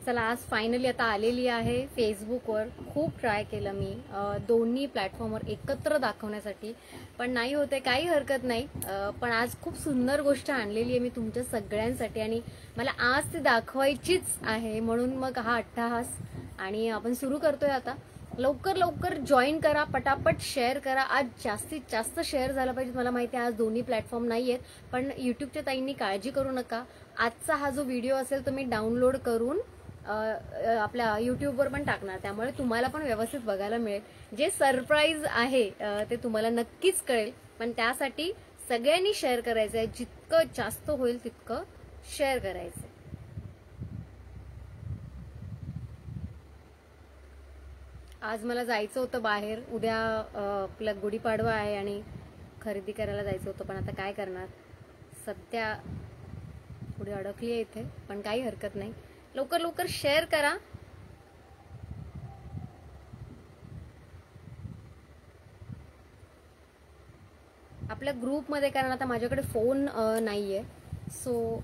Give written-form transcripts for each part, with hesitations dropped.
चला आज फायनली आता आलेली आहे फेसबुकवर. खूप ट्राय केलं मी दोन्ही प्लॅटफॉर्मवर एकत्र दाखवण्यासाठी, पण नाही होते, काही हरकत नाही. पण आज खूप सुंदर गोष्ट आणलेली आहे मी तुमच्या सगळ्यांसाठी आणि मला आज ती दाखवायचीच आहे, म्हणून मग हा अट्टहास. आणि आपण सुरू करतोय आता. लवकर लवकर जॉईन करा, पटापट शेअर करा. आज जास्तीत जास्त शेअर झाला पाहिजे. मला माहिती आहे आज दोन्ही प्लॅटफॉर्म नाही आहेत, पण युट्यूबच्या ताईंनी काळजी करू नका. आजचा हा जो व्हिडिओ असेल तो मी डाउनलोड करून आपल्या युट्यूबवर पण टाकणार, त्यामुळे तुम्हाला पण व्यवस्थित बघायला मिळेल. जे सरप्राईज आहे ते तुम्हाला नक्कीच कळेल, पण त्यासाठी सगळ्यांनी शेअर करायचं आहे. जितकं जास्त होईल तितकं शेअर करायचं. आज मला जायचं होतं बाहेर. उद्या आपला गुढीपाडवा आहे आणि खरेदी करायला जायचं होतं, पण आता काय करणार, सध्या थोडी अडकली आहे इथे, पण काही हरकत नाही. लवकर लवकर शेअर करा. आपल्या ग्रुपमध्ये, कारण आता माझ्याकडे फोन नाहीये. सो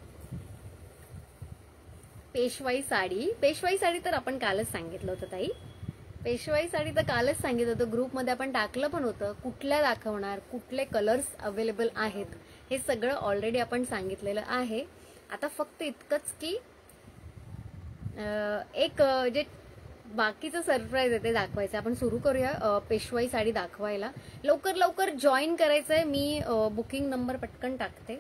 पेशवाई साडी तर आपण कालच सांगितलं होतं ताई. पेशवाई साडी तर कालच सांगितलं होतं, ग्रुपमध्ये आपण टाकलं पण होतं. कुठल्या दाखवणार, कुठले कलर्स अवेलेबल आहेत, हे सगळं ऑलरेडी आपण सांगितलेलं आहे. आता फक्त इतकंच की एक जे बाकीचं सरप्राईज आहे ते दाखवायचं. आपण सुरू करूया पेशवाई साडी दाखवायला. लवकर लवकर जॉईन करायचंय. मी बुकिंग नंबर पटकन टाकते.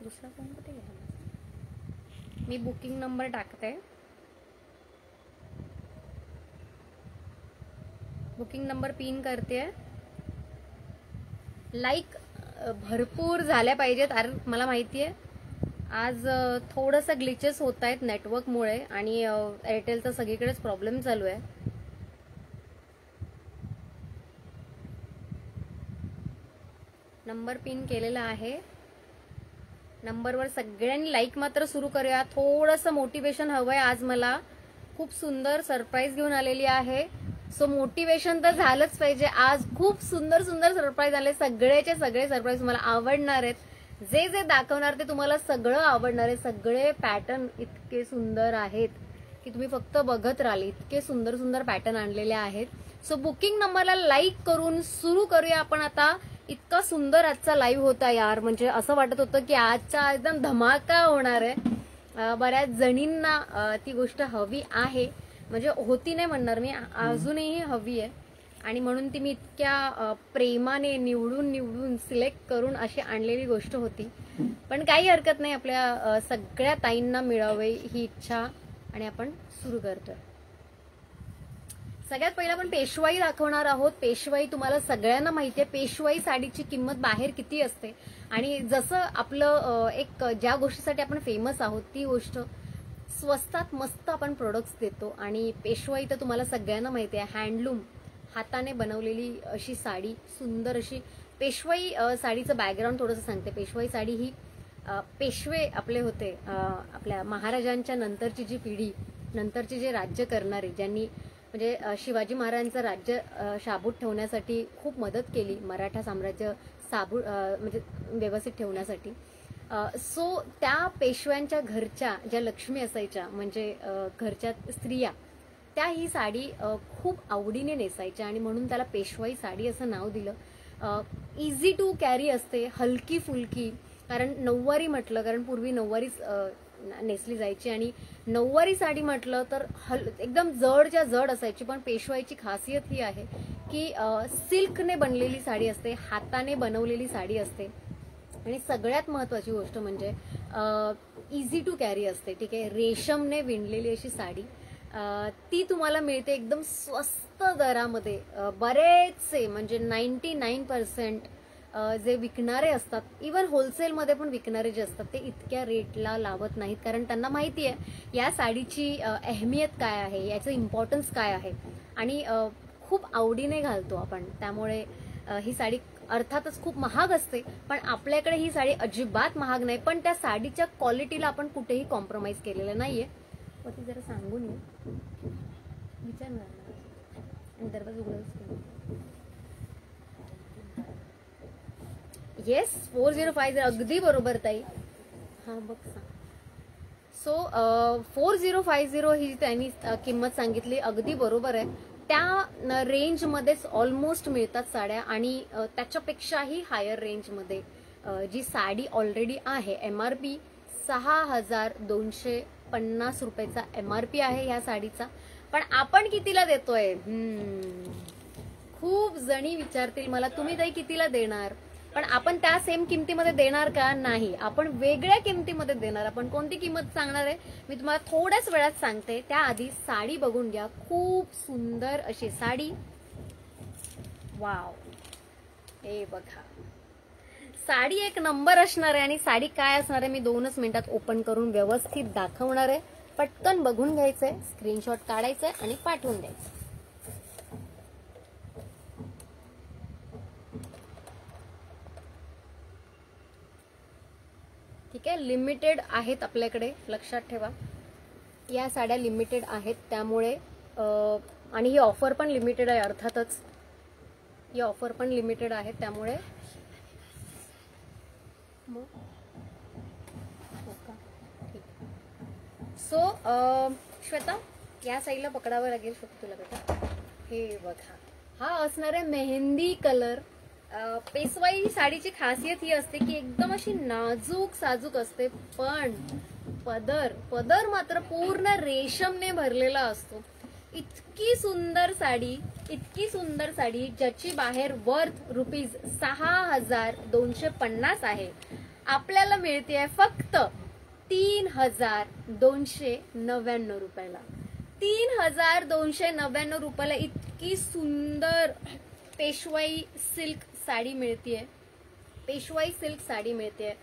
दुसरा फोन कुठे गेला? मी बुकिंग नंबर टाकते. बुकिंग नंबर पिन करते. लाईक भरपूर झाल्या पाहिजेत. मला माहितीये आज थोडंसं ग्लिचेस होत आहेत नेटवर्कमुळे आणि एअरटेलचा सगळीकडेच प्रॉब्लेम चालू आहे. नंबर पिन केलेला आहे. नंबरवर सगळ्यांनी लाईक मात्र सुरू करूया. थोडंसं मोटिवेशन हवंय. आज मला खूप सुंदर सरप्राईज घेऊन आलेली आहे. सो मोटिवेशन तर झालंच पाहिजे. आज खूप सुंदर सुंदर सरप्राईज आले. सगळेचे सगळे सरप्राईज तुम्हाला आवडणार आहेत. जे जे दाखवणार ते तुम्हाला सगळं आवडणार आहे. सगळे पॅटर्न इतके सुंदर आहेत की तुम्ही फक्त बघत राहाल. इतके सुंदर सुंदर पॅटर्न आणलेले आहेत. सो बुकिंग नंबरला लाईक करून सुरू करूया आपण आता. इतका सुंदर आजचा लाईव्ह होता यार, म्हणजे असं वाटत होतं की आजचा एकदम धमाका होणार आहे. बऱ्याच जणींना ती गोष्ट हवी आहे, म्हणजे होती नाही म्हणणार मी, अजूनही हवी आहे. आणि म्हणून ती मी इतक्या प्रेमाने निवडून सिलेक्ट करून अशी आणलेली गोष्ट होती. पण काही हरकत नाही, आपल्या सगळ्या ताईंना मिळावे ही इच्छा. आणि आपण सुरू करतोय. सगळ्यात पहिला आपण पेशवाई दाखवणार आहोत. पेशवाई तुम्हाला सगळ्यांना माहिती आहे. पेशवाई साडीची किंमत बाहेर किती असते, आणि जसं आपलं एक ज्या गोष्टीसाठी आपण फेमस आहोत ती गोष्ट स्वस्तात मस्त आपण प्रोडक्ट्स देतो. आणि पेशवाई तर तुम्हाला सगळ्यांना माहिती आहे, हँडलूम हाताने बनवलेली अशी साडी, सुंदर अशी पेशवाई साडीचं बॅकग्राऊंड थोडंसं सांगते. पेशवाई साडी ही पेशवे आपले होते, आपल्या महाराजांच्या नंतरची जी पिढी, नंतरचे जे राज्य करणारे, ज्यांनी म्हणजे शिवाजी महाराजांचं राज्य शाबूत ठेवण्यासाठी खूप मदत केली, मराठा साम्राज्य म्हणजे व्यवस्थित ठेवण्यासाठी. सो त्या पेशव्यांच्या घरच्या ज्या लक्ष्मी असायच्या, म्हणजे घरच्या स्त्रिया, त्या ही साडी खूप आवडीने नेसायच्या आणि म्हणून त्याला पेशवाई साडी असं नाव दिलं. इझी टू कॅरी असते, हलकी फुलकी. कारण नऊवारी म्हटलं, कारण पूर्वी नऊवारीच नेसली जायची आणि नऊवारी साडी म्हटलं तर एकदम जडच्या जड असायची. पण पेशवाईची खासियत ही आहे की सिल्कने बनलेली साडी असते, हाताने बनवलेली साडी असते. आणि सगळ्यात महत्वाची गोष्ट म्हणजे इझी टू कॅरी असते. ठीक आहे, रेशमने विणलेली अशी साडी ती तुम्हाला मिळते एकदम स्वस्त दरामध्ये. बरेचसे म्हणजे 99% जे विकणारे असतात, इव्हन होलसेलमध्ये पण विकणारे जे असतात, ते इतक्या रेटला लावत नाहीत, कारण त्यांना माहिती आहे या साडीची अहमियत काय आहे, याचं इम्पॉर्टन्स काय आहे. आणि खूप आवडीने घालतो आपण, त्यामुळे ही साडी अर्थातच खूप महाग असते, पण आपल्याकडे ही साडी अजिबात महाग नाही. पण त्या साडीच्या क्वालिटीला आपण कुठेही कॉम्प्रोमाइज केलेलं नाहीये. ती जरा सांगून विचारणार दरवाजा उघडच. येस 4050 अगदी बरोबर ताई. हा बघ सांग. सो 4050 ही त्यांनी किंमत सांगितली, अगदी बरोबर आहे. त्या रेंजमध्येच ऑलमोस्ट मिळतात साड्या आणि त्याच्यापेक्षाही हायर रेंजमध्ये जी साडी ऑलरेडी आहे. MRP 6250 रुपयाचा MRP आहे या साडीचा. पण आपण कितीला देतोय? खूप जणी विचारतील मला, तुम्ही ताई कितीला देणार? पण आपण त्या सेम किमतीमध्ये देणार का? नाही, आपण वेगळ्या किमतीमध्ये देणार. आपण कोणती किंमत सांगणार आहे मी तुम्हाला थोड्याच वेळात सांगते. त्याआधी साडी बघून घ्या. खूप सुंदर अशी साडी. वाव, हे बघा, साडी एक नंबर असणार आहे. आणि साडी काय असणार आहे मी 2च मिनिटात ओपन करून व्यवस्थित दाखवणार आहे. पटकन बघून घ्यायचंय, स्क्रीनशॉट काढायचंय आणि पाठवून द्यायचं. ठीक आहे, लिमिटेड आहेत आपल्याकडे, लक्षात ठेवा. या साड्या लिमिटेड आहेत, त्यामुळे आणि ही ऑफर पण लिमिटेड आहे अर्थातच. ही ऑफर पण लिमिटेड आहे, त्यामुळे सो श्वेता, या साईडला पकडावं लागेल श्वेता तुला बेटा. हे बघा, हा असणार आहे मेहंदी कलर. पेशवाई साडीची खासियत ही असते की एकदम अशी नाजूक साजूक असते, पण पदर मात्र पूर्ण रेशमने भरलेला असतो. इतकी सुंदर साडी, इतकी सुंदर साडी, ज्याची बाहेर वर्थ ₹6250 आहे, आपल्याला मिळते फक्त 3299 रुपयाला. 3299 रुपयाला इतकी सुंदर पेशवाई सिल्क साडी मिळतीये. पेशवाई सिल्क साडी मिळते.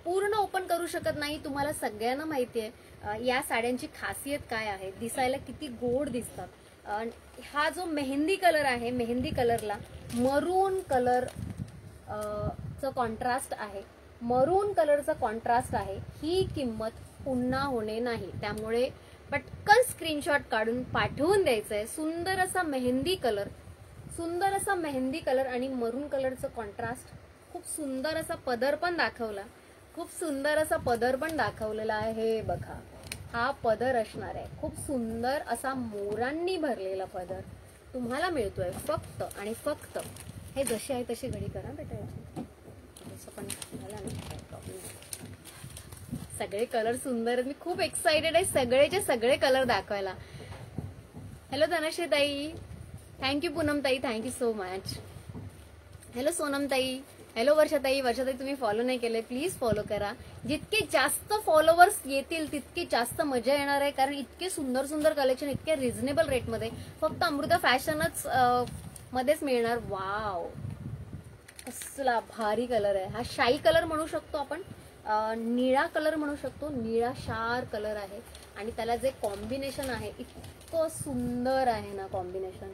पूर्ण ओपन करू शकत नाही, तुम्हाला सगळ्यांना माहितीये या साड्यांची खासियत काय आहे, दिसायला किती गोड दिसतात. हा जो मेहंदी कलर आहे, मेहंदी कलरला मरून कलर चा कॉन्ट्रास्ट आहे. मरून कलरचा कॉन्ट्रास्ट आहे. ही किंमत पुन्हा होणे नाही, त्यामुळे पटकन स्क्रीनशॉट काढून पाठवून द्यायचंय. सुंदर असा मेहंदी कलर, सुंदर असा मेहंदी कलर आणि मरून कलरचं कॉन्ट्रास्ट. खूप सुंदर असा पदर पण दाखवला, खूप सुंदर असा पदर पण दाखवलेला आहे. हे बघा, हा पदर असणार आहे. खूप सुंदर असा मोरांनी भरलेला पदर तुम्हाला मिळतोय फक्त आणि फक्त. हे जसे आहे तशी घडी करा बेटा, याची पण झाला ना, प्रॉब्लेम. सगळे कलर सुंदर आहेत. मी खूप एक्साइटेड आहे सगळेचे सगळे कलर दाखवायला. हॅलो धनश्री ताई, थँक्यू. पूनम ताई, thank you so much. Hello Sonam ताई, हॅलो वर्षाताई. वर्षाताई तुम्ही फॉलो नाही केले, प्लीज फॉलो करा. जितके जास्त फॉलोवर्स येतील तितकी जास्त मजा येणार आहे, कारण इतके सुंदर सुंदर कलेक्शन इतके रिझनेबल रेटमध्ये फक्त अमृता फॅशनच मध्येच मिळणार. वाव, कसला भारी कलर आहे हा. शाई कलर म्हणू शकतो आपण, निळा कलर म्हणू शकतो. निळा शार कलर आहे आणि त्याला जे कॉम्बिनेशन आहे इतकं सुंदर आहे ना, कॉम्बिनेशन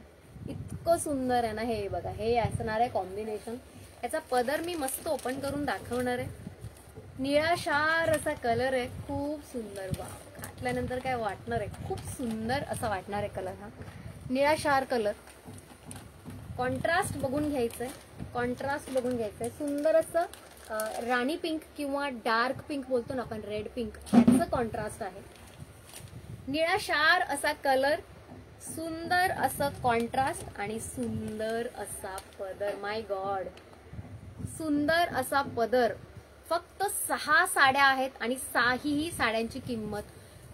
इतकं सुंदर आहे ना. हे बघा, हे असणार आहे कॉम्बिनेशन. याचा पदर मी मस्त ओपन करून दाखवणार आहे. निळा शार असा कलर आहे, खूप सुंदर. वा, घातल्यानंतर काय वाटणार आहे, खूप सुंदर असा वाटणार आहे कलर हा. निळा शार कलर. कॉन्ट्रास्ट बघून घ्यायचंय, कॉन्ट्रास्ट बघून घ्यायचंय. सुंदर असं राणी पिंक किंवा डार्क पिंक बोलतो ना आपण, रेड पिंक, त्याचं कॉन्ट्रास्ट आहे. निळा शार असा कलर, सुंदर असं कॉन्ट्रास्ट आणि सुंदर असा पदर. माय गॉड, सुंदर असा पदर. फक्त 6 साड्या आहेत आणि 6ही साड्यांची किंमत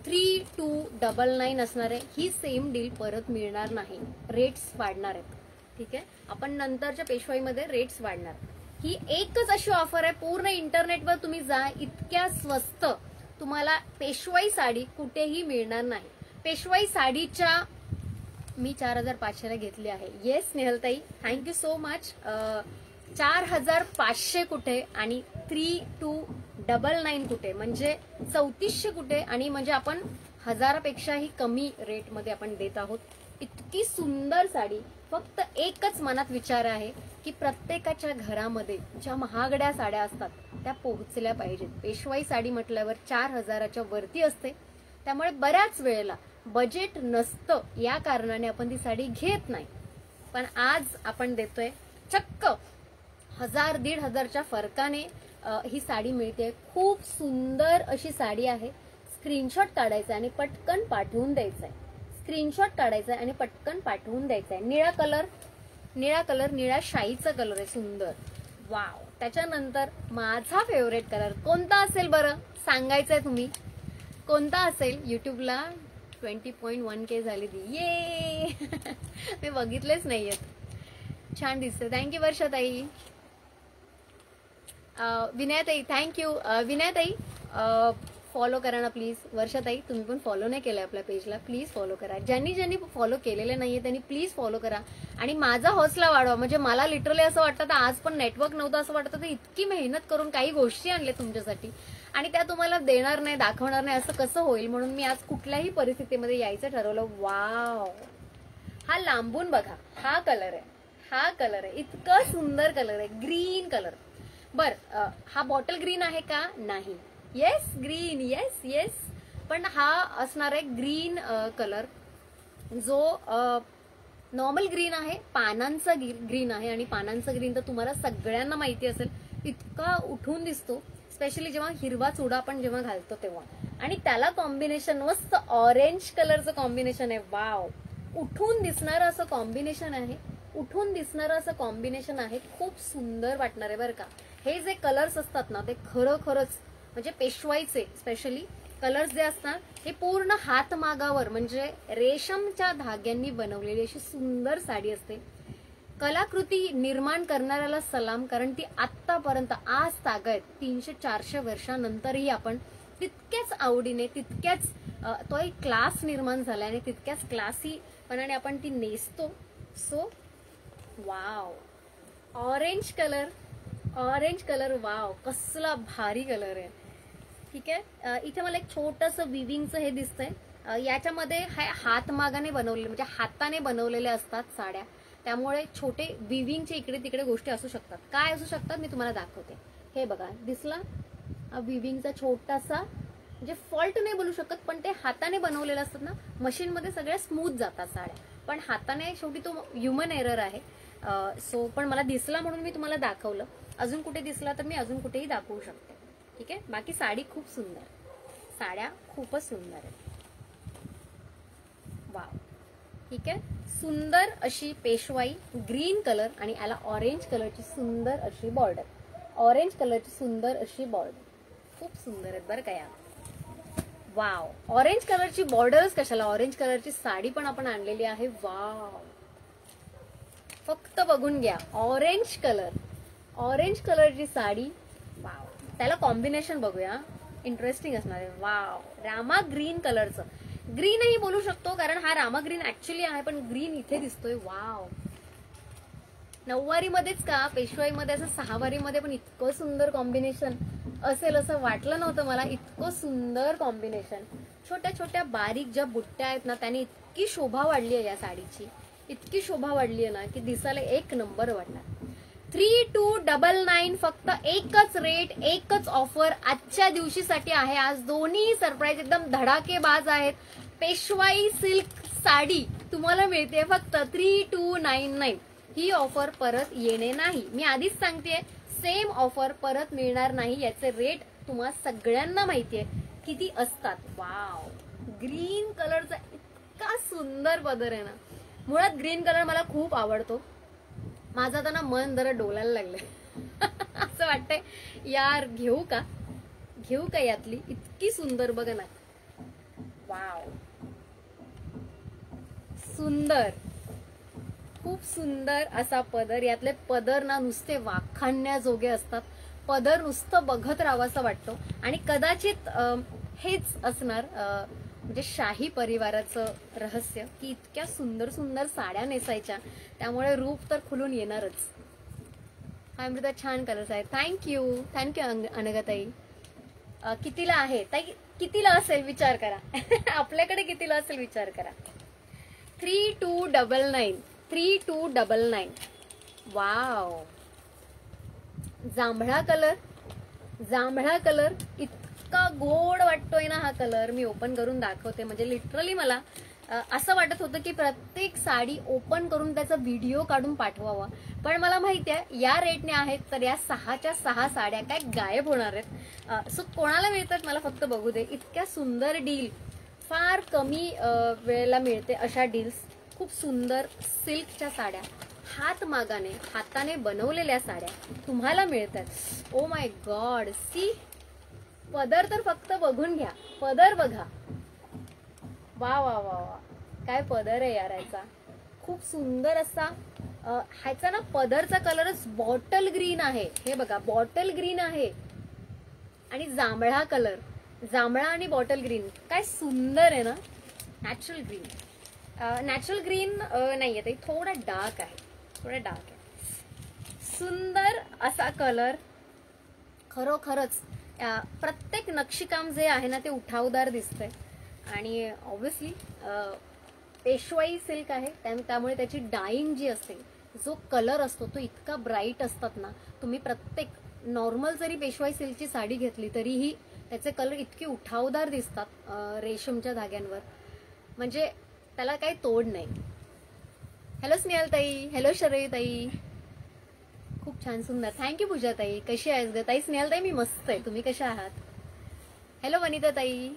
3299 असणार आहे. ही सेम डील परत मिळणार नाही, रेट्स वाढणार आहेत. ठीक आहे, आपण नंतरच्या पेशवाईमध्ये रेट्स वाढणार. ही एकच अशी ऑफर आहे, पूर्ण इंटरनेटवर तुम्ही जा, इतक्या स्वस्त तुम्हाला पेशवाई साडी कुठेही मिळणार नाही. पेशवाई साडीच्या मी 4500ला घेतली आहे. येस स्नेहलताई, थँक्यू सो मच. 4500 कुठे आणि 3299 कुठे, म्हणजे 3400 कुठे, आणि म्हणजे आपण 1000पेक्षाही कमी रेटमध्ये आपण देत आहोत. इतकी सुंदर साडी. फक्त एकच मनात विचार आहे की प्रत्येकाच्या घरामध्ये ज्या महागड्या साड्या असतात त्या पोहोचल्या पाहिजेत. पेशवाई साडी म्हटल्यावर 4000च्या वरती असते, त्यामुळे बऱ्याच वेळेला बजेट नसतं, या कारणाने आपण ती साडी घेत नाही. पण आज आपण देतोय चक्क 1000-1500च्या फरकाने ही साडी मिळते. खूप सुंदर अशी साडी आहे. स्क्रीनशॉट काढायचा आणि पटकन पाठवून द्यायचा आहे. स्क्रीनशॉट काढायचा आणि पटकन पाठवून द्यायचा आहे. निळा कलर निळ्या शाईचा कलर आहे, सुंदर. वाव. त्याच्यानंतर माझा फेवरेट कलर कोणता असेल बरं, सांगायचंय तुम्ही कोणता असेल. युट्यूबला 20.1K झाली ती, ये. मी बघितलेच नाहीयेत. छान दिसते. थँक्यू वर्षाताई. विनयाताई थँक्यू. विनयाताई फॉलो करा ना प्लीज. वर्षाताई तुम्ही पण फॉलो नाही केलंय आपल्या पेजला, प्लीज फॉलो करा. ज्यांनी फॉलो केलेले नाहीये त्यांनी प्लीज फॉलो करा आणि माझा हौसला वाढवा. म्हणजे मला लिटरली असं वाटतं आज पण नेटवर्क नव्हतं असं वाटतं, तर इतकी मेहनत करून काही गोष्टी आणल्या तुमच्यासाठी आणि त्या तुम्हाला देणार नाही, दाखवणार नाही, असं कसं होईल. म्हणून मी आज कुठल्याही परिस्थितीमध्ये यायचं ठरवलं. वाव. हा लांबून बघा, हा कलर आहे, इतका सुंदर कलर आहे, ग्रीन कलर. बर, हा बॉटल ग्रीन आहे का? नाही. Yes green, yes. पण हा असणार आहे ग्रीन कलर, जो नॉर्मल ग्रीन आहे, पानांचा ग्रीन आहे. आणि पानांचा ग्रीन तर तुम्हाला सगळ्यांना माहिती असेल, इतका उठून दिसतो, स्पेशली जेव्हा हिरवा चुडा आपण जेव्हा घालतो तेव्हा. आणि त्याला कॉम्बिनेशन मस्त ऑरेंज कलरचं कॉम्बिनेशन आहे. वाव. उठून दिसणारं असं कॉम्बिनेशन आहे, खूप सुंदर वाटणार आहे बरं का. हे जे कलर्स असतात ना ते खरंच म्हणजे पेशवाईचे स्पेशली कलर्स जे असतात हे पूर्ण हातमागावर म्हणजे रेशमच्या धाग्यांनी बनवलेली अशी सुंदर साडी असते. कलाकृती निर्माण करणाऱ्याला सलाम, कारण ती आतापर्यंत आज तागत 300-400 वर्षानंतरही आपण तितक्याच आवडीने, तितक्याच तो एक क्लास निर्माण झाला आणि तितक्याच क्लासीपणाने आपण ती नेसतो. So wow. Orange colour wow, कसला भारी कलर आहे. ठीक आहे. इथे मला एक छोटंसं विविंगचं हे दिसतंय. याच्यामध्ये हातमागाने बनवलेले म्हणजे हाताने बनवलेले असतात साड्या, त्यामुळे छोटे विविंगचे इकडे तिकडे गोष्टी असू शकतात. काय असू शकतात मी तुम्हाला दाखवते. हे बघा, दिसला विविंगचा छोटासा, म्हणजे फॉल्ट नाही बोलू शकत, पण ते हाताने बनवलेले असतात ना. मशीनमध्ये सगळ्या स्मूथ जातात साड्या, पण हाताने शेवटी तो ह्युमन एरर आहे. सो पण मला दिसला म्हणून मी तुम्हाला दाखवलं. अजून कुठे दिसला तर मी अजून कुठेही दाखवू शकते. ठीक आहे. बाकी साडी खूप सुंदर, साड्या खूपच सुंदर आहेत. वाव. ठीक आहे. सुंदर अशी पेशवाई ग्रीन कलर आणि याला ऑरेंज कलरची सुंदर अशी बॉर्डर, खूप सुंदर आहेत बरं का या. वाव. ऑरेंज कलरची बॉर्डरच कशाला, ऑरेंज कलरची साडी पण आपण आणलेली आहे. वाव. फक्त बघून घ्या, ऑरेंज कलरची साडी. वाव. त्याला कॉम्बिनेशन बघूया, इंटरेस्टिंग असणार आहे. वाव. रामा ग्रीन कलरचं, ग्रीनही बोलू शकतो कारण हा रामा ग्रीन ऍक्च्युअली आहे, पण ग्रीन इथे दिसतोय. वाव. नऊवारीमध्येच का, पेशवाईमध्ये असं सहावारीमध्ये पण इतकं सुंदर कॉम्बिनेशन असेल असं वाटलं नव्हतं मला. इतकं सुंदर कॉम्बिनेशन. छोट्या छोट्या बारीक ज्या बुट्ट्या आहेत ना, त्याने इतकी शोभा वाढली आहे या साडीची, इतकी शोभा वाढली आहे ना की दिसायला एक नंबर वाटणार. 3299 फक्त एकच रेट, एकच ऑफर आजच्या दिवशीसाठी आहे. आज दोन्ही सरप्राईज एकदम धडाकेबाज आहेत. पेशवाई सिल्क साडी तुम्हाला मिळते फक्त 3299. ही ऑफर परत येणे नाही, मी आधीच सांगतेय. सेम ऑफर परत मिळणार नाही. याचे रेट तुम्हाला सगळ्यांना माहितीये किती असतात. वाव. ग्रीन कलरचा इतका सुंदर पदर आहे ना. मुळात ग्रीन कलर मला खूप आवडतो. माझं आता ना मन जरा डोलायला लागलंय. असं वाटतंय यार घेऊ का यातली, इतकी सुंदर बघ ना. वाव. सुंदर, खूप सुंदर असा पदर. यातले पदर ना नुसते वाखाणण्याजोगे असतात. पदर नुसतं बघत राहावंसं वाटतं. आणि कदाचित हेच असणार म्हणजे शाही परिवाराचं रहस्य की इतक्या सुंदर सुंदर साड्या नेसायच्या, त्यामुळे रूप तर खुलून येणारच. अमृता छान कलर्स आहे. थँक्यू अनघाताई. कितीला आहे ताई, कितीला असेल विचार करा. आपल्याकडे कितीला असेल विचार करा. 3299. वाव. जांभळा कलर इतका गोड वाटतोय ना हा कलर. मी ओपन करून दाखवते, म्हणजे लिटरली मला असं वाटत होतं की प्रत्येक साडी ओपन करून त्याचा व्हिडिओ काढून पाठवावा, पण मला माहिती आहे या रेटने आहेत तर या 6च्या 6 साड्या काय गायब होणार आहेत. सो कोणाला मिळतात मला फक्त बघू दे. इतक्या सुंदर डील फार कमी वेळेला मिळते. अशा डील्स खूप सुंदर सिल्कच्या साड्या, हातमागाने हाताने बनवलेल्या साड्या तुम्हाला मिळतात. ओ माय गॉड, सी पदर तर फक्त बघून घ्या, पदर बघा. वा वा वा वा, काय पदर आहे यार याचा. खूप सुंदर असा ह्याचा ना पदरचा कलरच बॉटल ग्रीन आहे. हे बघा बॉटल ग्रीन आहे आणि जांभळा कलर, जांभळा आणि बॉटल ग्रीन, काय सुंदर आहे ना. नॅचरल ग्रीन, नॅचरल ग्रीन नाहीये ते, थोडा डार्क आहे, थोडा डार्क आहे. सुंदर असा कलर. खरोखरच प्रत्येक नक्षीकाम जे आहे ना ते उठावदार दिसतंय. आणि ऑब्व्हियसली पेशवाई सिल्क आहे त्यामुळे त्याची डाईंग जी असते, जो कलर असतो तो इतका ब्राईट असतात ना. तुम्ही प्रत्येक नॉर्मल जरी पेशवाई सिल्कची साडी घेतली तरीही त्याचे कलर इतके उठावदार दिसतात रेशमच्या धाग्यांवर, म्हणजे त्याला काही तोड नाही. हॅलो स्नेहल ताई, हॅलो शरयू ताई, खूप छान सुंदर. थँक्यू पूजा ताई. कशी आहेस ग ताई? स्नेहल ताई मी मस्त आहे, तुम्ही कशा आहात? हॅलो वनिता ताई.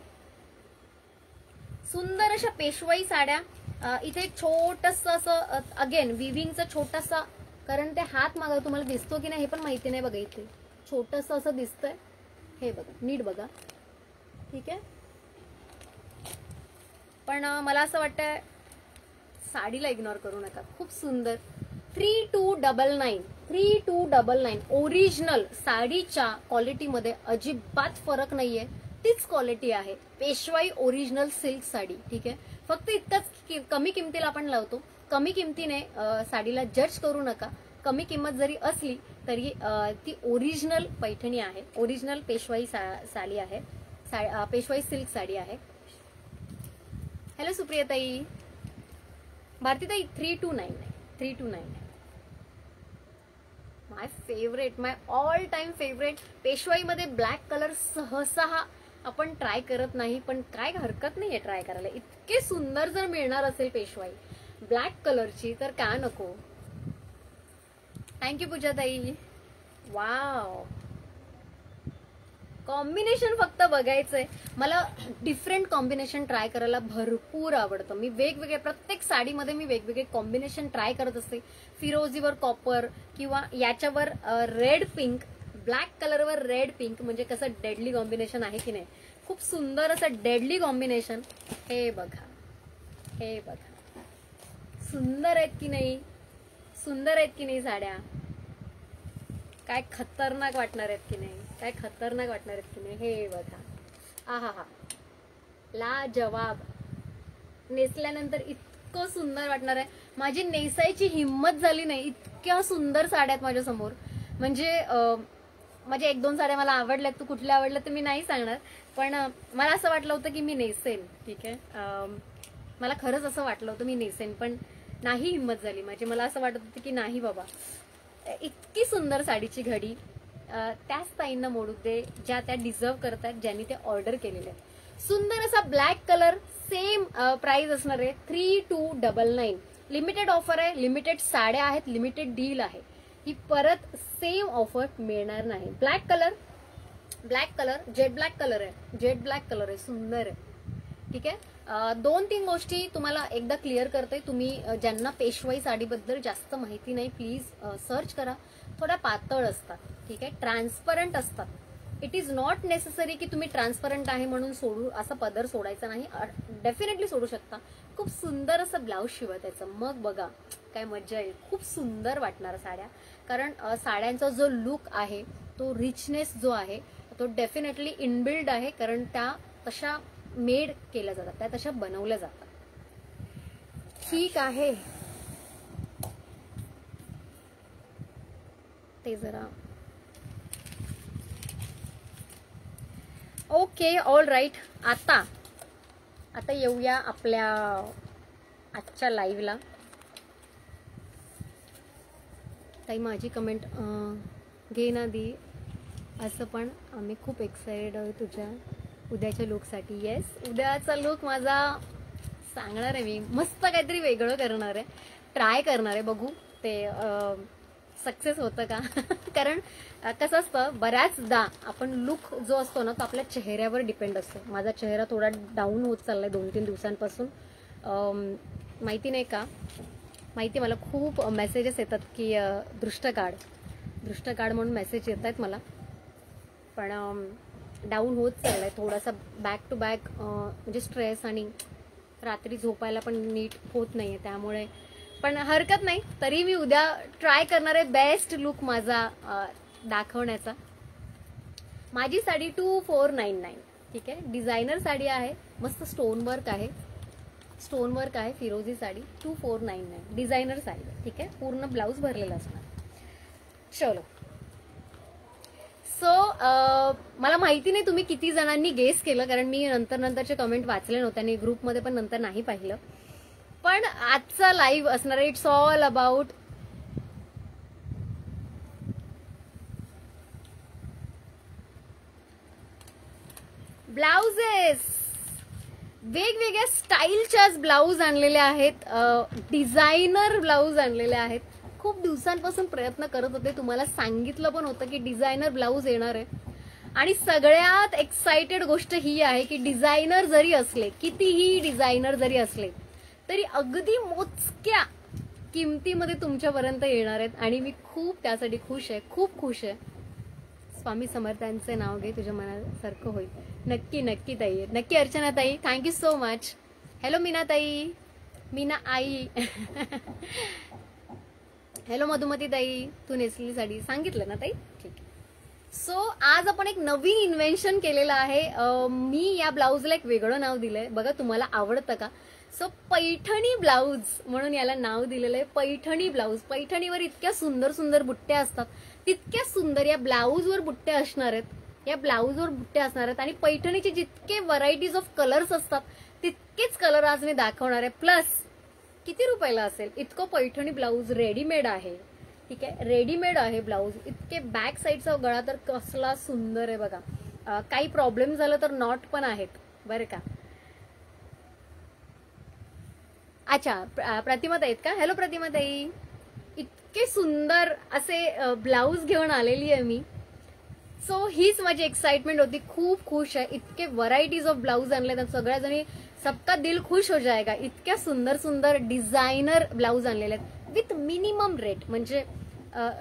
सुंदर अशा पेशवाई साड्या. इथे एक छोटस असं अगेन विविंगचं छोटासा, कारण ते हात मागा तुम्हाला दिसतो की नाही हे पण माहिती नाही बघा. इथे छोटस असं दिसतंय, हे बघा नीट बघा, ठीक आहे. पण मला असं वाटतं साडीला इग्नोर करू नका. खूप सुंदर. 3299, 3299 ओरिजिनल साडीच्या क्वालिटीमध्ये अजिबात फरक नाहीये, तीच क्वालिटी आहे. पेशवाई ओरिजिनल सिल्क साडी, ठीक आहे. फक्त इतकंच कमी किमतीला आपण लावतो. कमी किमतीने साडीला जज करू नका. कमी किंमत जरी असली तरी ती ओरिजिनल पैठणी आहे, ओरिजिनल पेशवाई साडी आहे, पेशवाई सिल्क साडी आहे. हॅलो सुप्रियाताई. भारतीताई 3299, 3299 my favourite, my all time favourite. पेशवाईमध्ये ब्लॅक कलर सहसा आपण ट्राय करत नाही, पण काय हरकत नाहीये ट्राय करायला. इतके सुंदर जर मिळणार असेल पेशवाई ब्लॅक कलरची तर का नको. थँक्यू पूजाताई. वाव, कॉम्बिनेशन फक्त बघायचंय मला. डिफरंट कॉम्बिनेशन ट्राय करायला भरपूर आवडतं. मी वेगवेगळे प्रत्येक साडीमध्ये मी वेगवेगळे कॉम्बिनेशन ट्राय करत असते. फिरोजीवर कॉपर किंवा याच्यावर रेड पिंक, ब्लॅक कलरवर रेड पिंक, म्हणजे कसं डेडली कॉम्बिनेशन आहे की नाही. खूप सुंदर असं डेडली कॉम्बिनेशन. हे बघा, हे बघा, सुंदर आहेत की नाही, सुंदर आहेत की नाही साड्या. काय खतरनाक वाटणार आहेत की नाही, काय खतरनाक वाटणार आहेत की नाही. हे बघा, आहा हा, ला जवाब. नेसल्यानंतर इतकं सुंदर वाटणार आहे. माझी नेसायची हिंमत झाली नाही, इतक्या सुंदर साड्या आहेत माझ्या समोर. म्हणजे माझ्या 1-2 साड्या मला आवडल्यात. तू कुठल्या आवडल्या तर मी नाही सांगणार, पण मला असं वाटलं होतं की मी नेसेन, ठीक आहे. मला खरंच असं वाटलं होतं मी नेसेन, पण नाही हिंमत झाली माझी. मला असं वाटत होतं की नाही बाबा, इतकी सुंदर साडीची घडी त्याच ताईंना मोडू दे ज्या त्या डिझर्व करतात, ज्यांनी ते ऑर्डर केलेले. सुंदर असा ब्लॅक कलर, सेम प्राइस असणार आहे 3299. लिमिटेड ऑफर आहे, लिमिटेड साड्या आहेत, लिमिटेड डील आहे. ही परत सेम ऑफर मिळणार नाही. Black colour, black colour, jet black colour आहे, जेट ब्लॅक कलर आहे, सुंदर आहे, ठीक आहे. 2-3 गोष्टी तुम्हाला एकदा क्लिअर करते. तुम्ही ज्यांना पेशवाई साडीबद्दल जास्त माहिती नाही, प्लीज सर्च करा. थोड्या पातळ असतात, ठीक आहे, ट्रान्सपरंट असतात. इट इज नॉट नेसेसरी की तुम्ही ट्रान्सपरंट आहे म्हणून सोडू, असा पदर सोडायचा नाही. डेफिनेटली सोडू शकता. खूप सुंदर असं ब्लाऊज शिवा त्याचं, मग बघा काय मजा येईल. खूप सुंदर वाटणार साड्या, कारण साड्यांचा जो लुक आहे, तो रिचनेस जो आहे तो डेफिनेटली इनबिल्ड आहे, कारण त्या तशा मेड केल्या जातात, त्या तशा बनवल्या जातात. ठीक आहे, ते जरा ओके, ऑल राईट. आता येऊया आपल्या आजच्या लाईव्हला. ताई माझी कमेंट घे ना दी. असं पण आम्ही खूप एक्साइटेड आहोत तुझ्या उद्याच्या लुकसाठी. येस, उद्याचा लुक माझा सांगणार आहे मी, मस्त काहीतरी वेगळं करणार आहे, ट्राय करणार आहे, बघू ते सक्सेस होतं का. कारण कसं असतं, बऱ्याचदा आपण लुक जो असतो ना तो आपल्या चेहऱ्यावर डिपेंड असतो. माझा चेहरा थोडा डाऊन होत चाललाय 2-3 दिवसांपासून. माहिती नाही का, माहिती, मला खूप मेसेजेस येतात की दृष्ट काढ म्हणून मेसेज येत आहेत मला, पण डाऊन होत चाललाय थोडासा, बॅक टू बॅक म्हणजे स्ट्रेस, आणि रात्री झोपायला पण नीट होत नाहीये, त्यामुळे. पण हरकत नाही, तरी मी उद्या ट्राय करणार आहे बेस्ट लुक माझा दाखवण्याचा. माझी साडी 2499, ठीक आहे, डिझायनर साडी आहे, मस्त स्टोन वर्क आहे, फिरोजी साडी 2499 डिझायनर साडी, ठीक आहे, पूर्ण ब्लाऊज भरलेला असणार. चलो, सो मला माहिती नाही तुम्ही किती जणांनी गेस केलं, कारण मी नंतरचे कमेंट वाचले नव्हते आणि ग्रुपमध्ये पण नंतर नाही पाहिलं. पण आजचा लाईव्ह असणार, इट्स ऑल अबाउट ब्लाउजेस. वेगवेगळ्या स्टाईलच्याच ब्लाऊज आणलेले आहेत, डिझायनर ब्लाऊज आणलेले आहेत. खूप दिवसांपासून प्रयत्न करत होते, तुम्हाला सांगितलं पण होतं की डिझायनर ब्लाऊज येणार आहे. आणि सगळ्यात एक्साइटेड गोष्ट ही आहे की डिझायनर जरी असले, कितीही डिझायनर जरी असले, तरी अगदी मोजक्या किमतीमध्ये तुमच्यापर्यंत येणार आहेत. आणि मी खूप त्यासाठी खुश आहे, खूप खुश आहे. स्वामी समर्थांचे नाव घे, तुझ्या मनासारखं होईल. नक्की नक्की ताई, नक्की अर्चना ताई, thank you so much. Hello Meena ताई, मीना आई. हॅलो मधुमती ताई, तू नेसलेली साडी सांगितलं ना ताई, ठीक आहे. सो आज आपण एक नवीन इन्व्हेन्शन केलेलं आहे. मी या ब्लाऊजला एक वेगळं नाव दिलंय, बघा तुम्हाला आवडतं का. सो पैठणी ब्लाऊज म्हणून याला नाव दिलेलं आहे, पैठणी ब्लाऊज. पैठणीवर इतक्या सुंदर सुंदर बुट्ट्या असतात, तितक्या सुंदर या ब्लाऊजवर बुट्ट्या असणार आहेत, आणि पैठणीचे जितके व्हरायटीज ऑफ कलर्स असतात तितकेच कलर आज मी दाखवणार आहे. प्लस किती रुपयाला असेल इतकं पैठणी ब्लाऊज रेडीमेड आहे, ठीक आहे, रेडीमेड आहे ब्लाऊज. इतके बॅक साईडचा गळा तर कसला सुंदर आहे बघा. काही प्रॉब्लेम झालं तर नॉट पण आहेत बरं का. अच्छा, प्रतिमा ताई आहेत का. हॅलो प्रतिमा ताई, इतके सुंदर असे ब्लाऊज घेऊन आलेली आहे मी. सो हीच माझी एक्साइटमेंट होती, खूप खुश आहे. इतके व्हरायटीज ऑफ ब्लाऊज आणले तर सगळ्या जणी, सबका दिल खुश हो जाएगा. इतक्या सुंदर सुंदर डिझायनर ब्लाऊज आणलेले आहेत विथ मिनिमम रेट. म्हणजे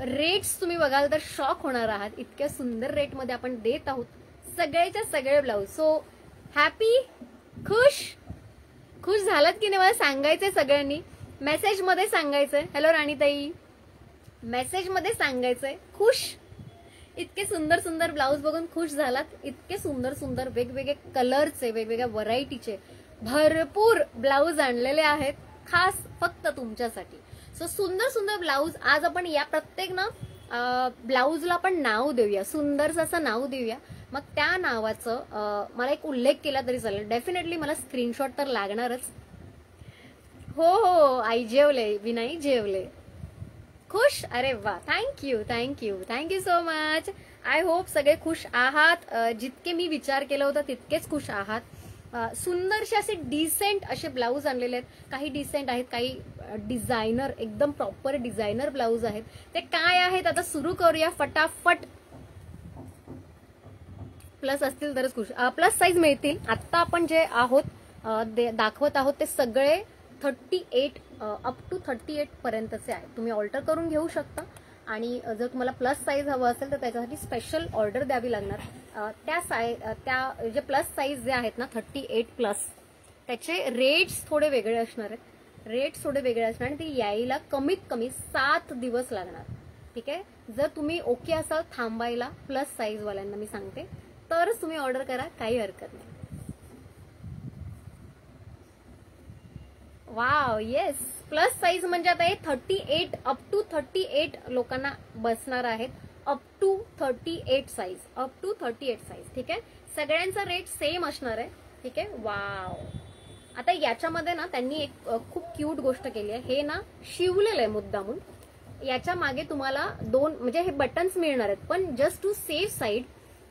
रेट्स तुम्ही बघाल तर शॉक होणार आहात, इतक्या सुंदर रेटमध्ये आपण देत आहोत सगळेच्या सगळे ब्लाऊज. सो हॅपी, खुश झालात की नाही मला सांगायचंय सगळ्यांनी, मेसेजमध्ये सांगायचंय. हॅलो राणीताई, मेसेजमध्ये सांगायचंय खुश. इतके सुंदर सुंदर ब्लाऊज बघून खुश झालात. इतके सुंदर सुंदर वेगवेगळे कलरचे, वेगवेगळ्या व्हरायटीचे भरपूर ब्लाऊज आणलेले आहेत, खास फक्त तुमच्यासाठी. सो सुंदर सुंदर ब्लाऊज आज आपण या प्रत्येक ना ब्लाऊजला आपण नाव देऊया, सुंदरसं असं नाव देऊया. मग त्या नावाचं मला एक उल्लेख केला तरी चालेल. डेफिनेटली मला स्क्रीनशॉट तर लागणारच. हो, आई जेवले, विनाई जेवले. खुश, अरे वा, thank you so much. I hope सगळे खुश आहात. जितके मी विचार केला होता तितकेच खुश आहात. सुंदरसे असे डिसेंट असे ब्लाऊज आणलेले आहेत. काही डिसेंट आहेत, काही डिझायनर, एकदम प्रॉपर डिझायनर ब्लाऊज आहेत. ते काय आहेत आता सुरू करूया फटाफट. प्लस असतील तरच खुश. प्लस साईज मिळतील. आता आपण जे दाखवत आहोत ते सगळे 38 अप टू 38 पर्यंतचे आहेत. तुम्ही ऑल्टर करून घेऊ शकता. आणि जर तुम्हाला प्लस साईज हवं असेल तर त्याच्यासाठी स्पेशल ऑर्डर द्यावी लागणार. त्या जे प्लस साईज जे आहेत ना 38 प्लस, त्याचे रेट्स थोडे वेगळे असणार आहेत. आणि ते यायला कमीत कमी 7 दिवस लागणार, ठीक आहे. जर तुम्ही ओके असाल थांबायला, प्लस साईज वाल्यांना मी सांगते, तरच तुम्ही ऑर्डर करा, काही हरकत नाही. वाव, येस, प्लस साईज म्हणजे आता हे 38 अप टू 38 लोकांना बसणार आहेत. अप टू 38 साईज, ठीक आहे. सगळ्यांचा रेट सेम असणार आहे, ठीक आहे. वाव, आता याच्यामध्ये ना त्यांनी एक खूप क्यूट गोष्ट केली आहे. हे ना शिवलेलं आहे मुद्दामून. याच्या मागे तुम्हाला 2 म्हणजे हे बटन्स मिळणार आहेत, पण जस्ट टू सेफ साईड,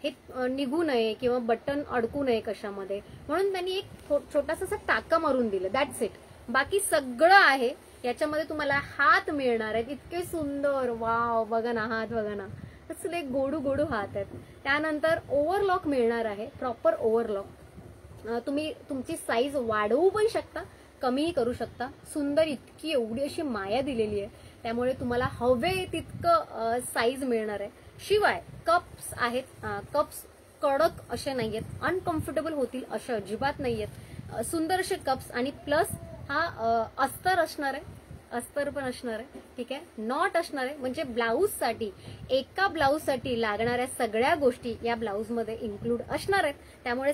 हे निघू नये किंवा बटन अडकू नये कशामध्ये, म्हणून त्यांनी एक छोटासा असा टाका मारून दिलं, दॅट्स इट. बाकी सगळं आहे याच्यामध्ये. तुम्हाला हात मिळणार आहेत इतके सुंदर, वाव, बघा ना हात, बघा ना कसले गोडू गोडू हात आहेत. त्यानंतर ओव्हरलॉक मिळणार आहे, प्रॉपर ओव्हरलॉक. तुम्ही तुमची साईज वाढवू पण शकता, कमीही करू शकता. सुंदर इतकी एवढी अशी माया दिलेली आहे, त्यामुळे तुम्हाला हवे तितकं साईज मिळणार आहे. शिवाय कप्स आहेत, कप्स कडक असे नाहीयेत, अनकम्फर्टेबल होतील असे अजिबात नाहीयेत. सुंदर असे कप्स. आणि प्लस हा अस्तर असणार आहे, अस्तर पण असणार आहे, ठीक आहे. नॉट असणार आहे, म्हणजे ब्लाऊजसाठी, एका ब्लाऊजसाठी लागणाऱ्या सगळ्या गोष्टी या ब्लाऊजमध्ये इन्क्लूड असणार आहेत. त्यामुळे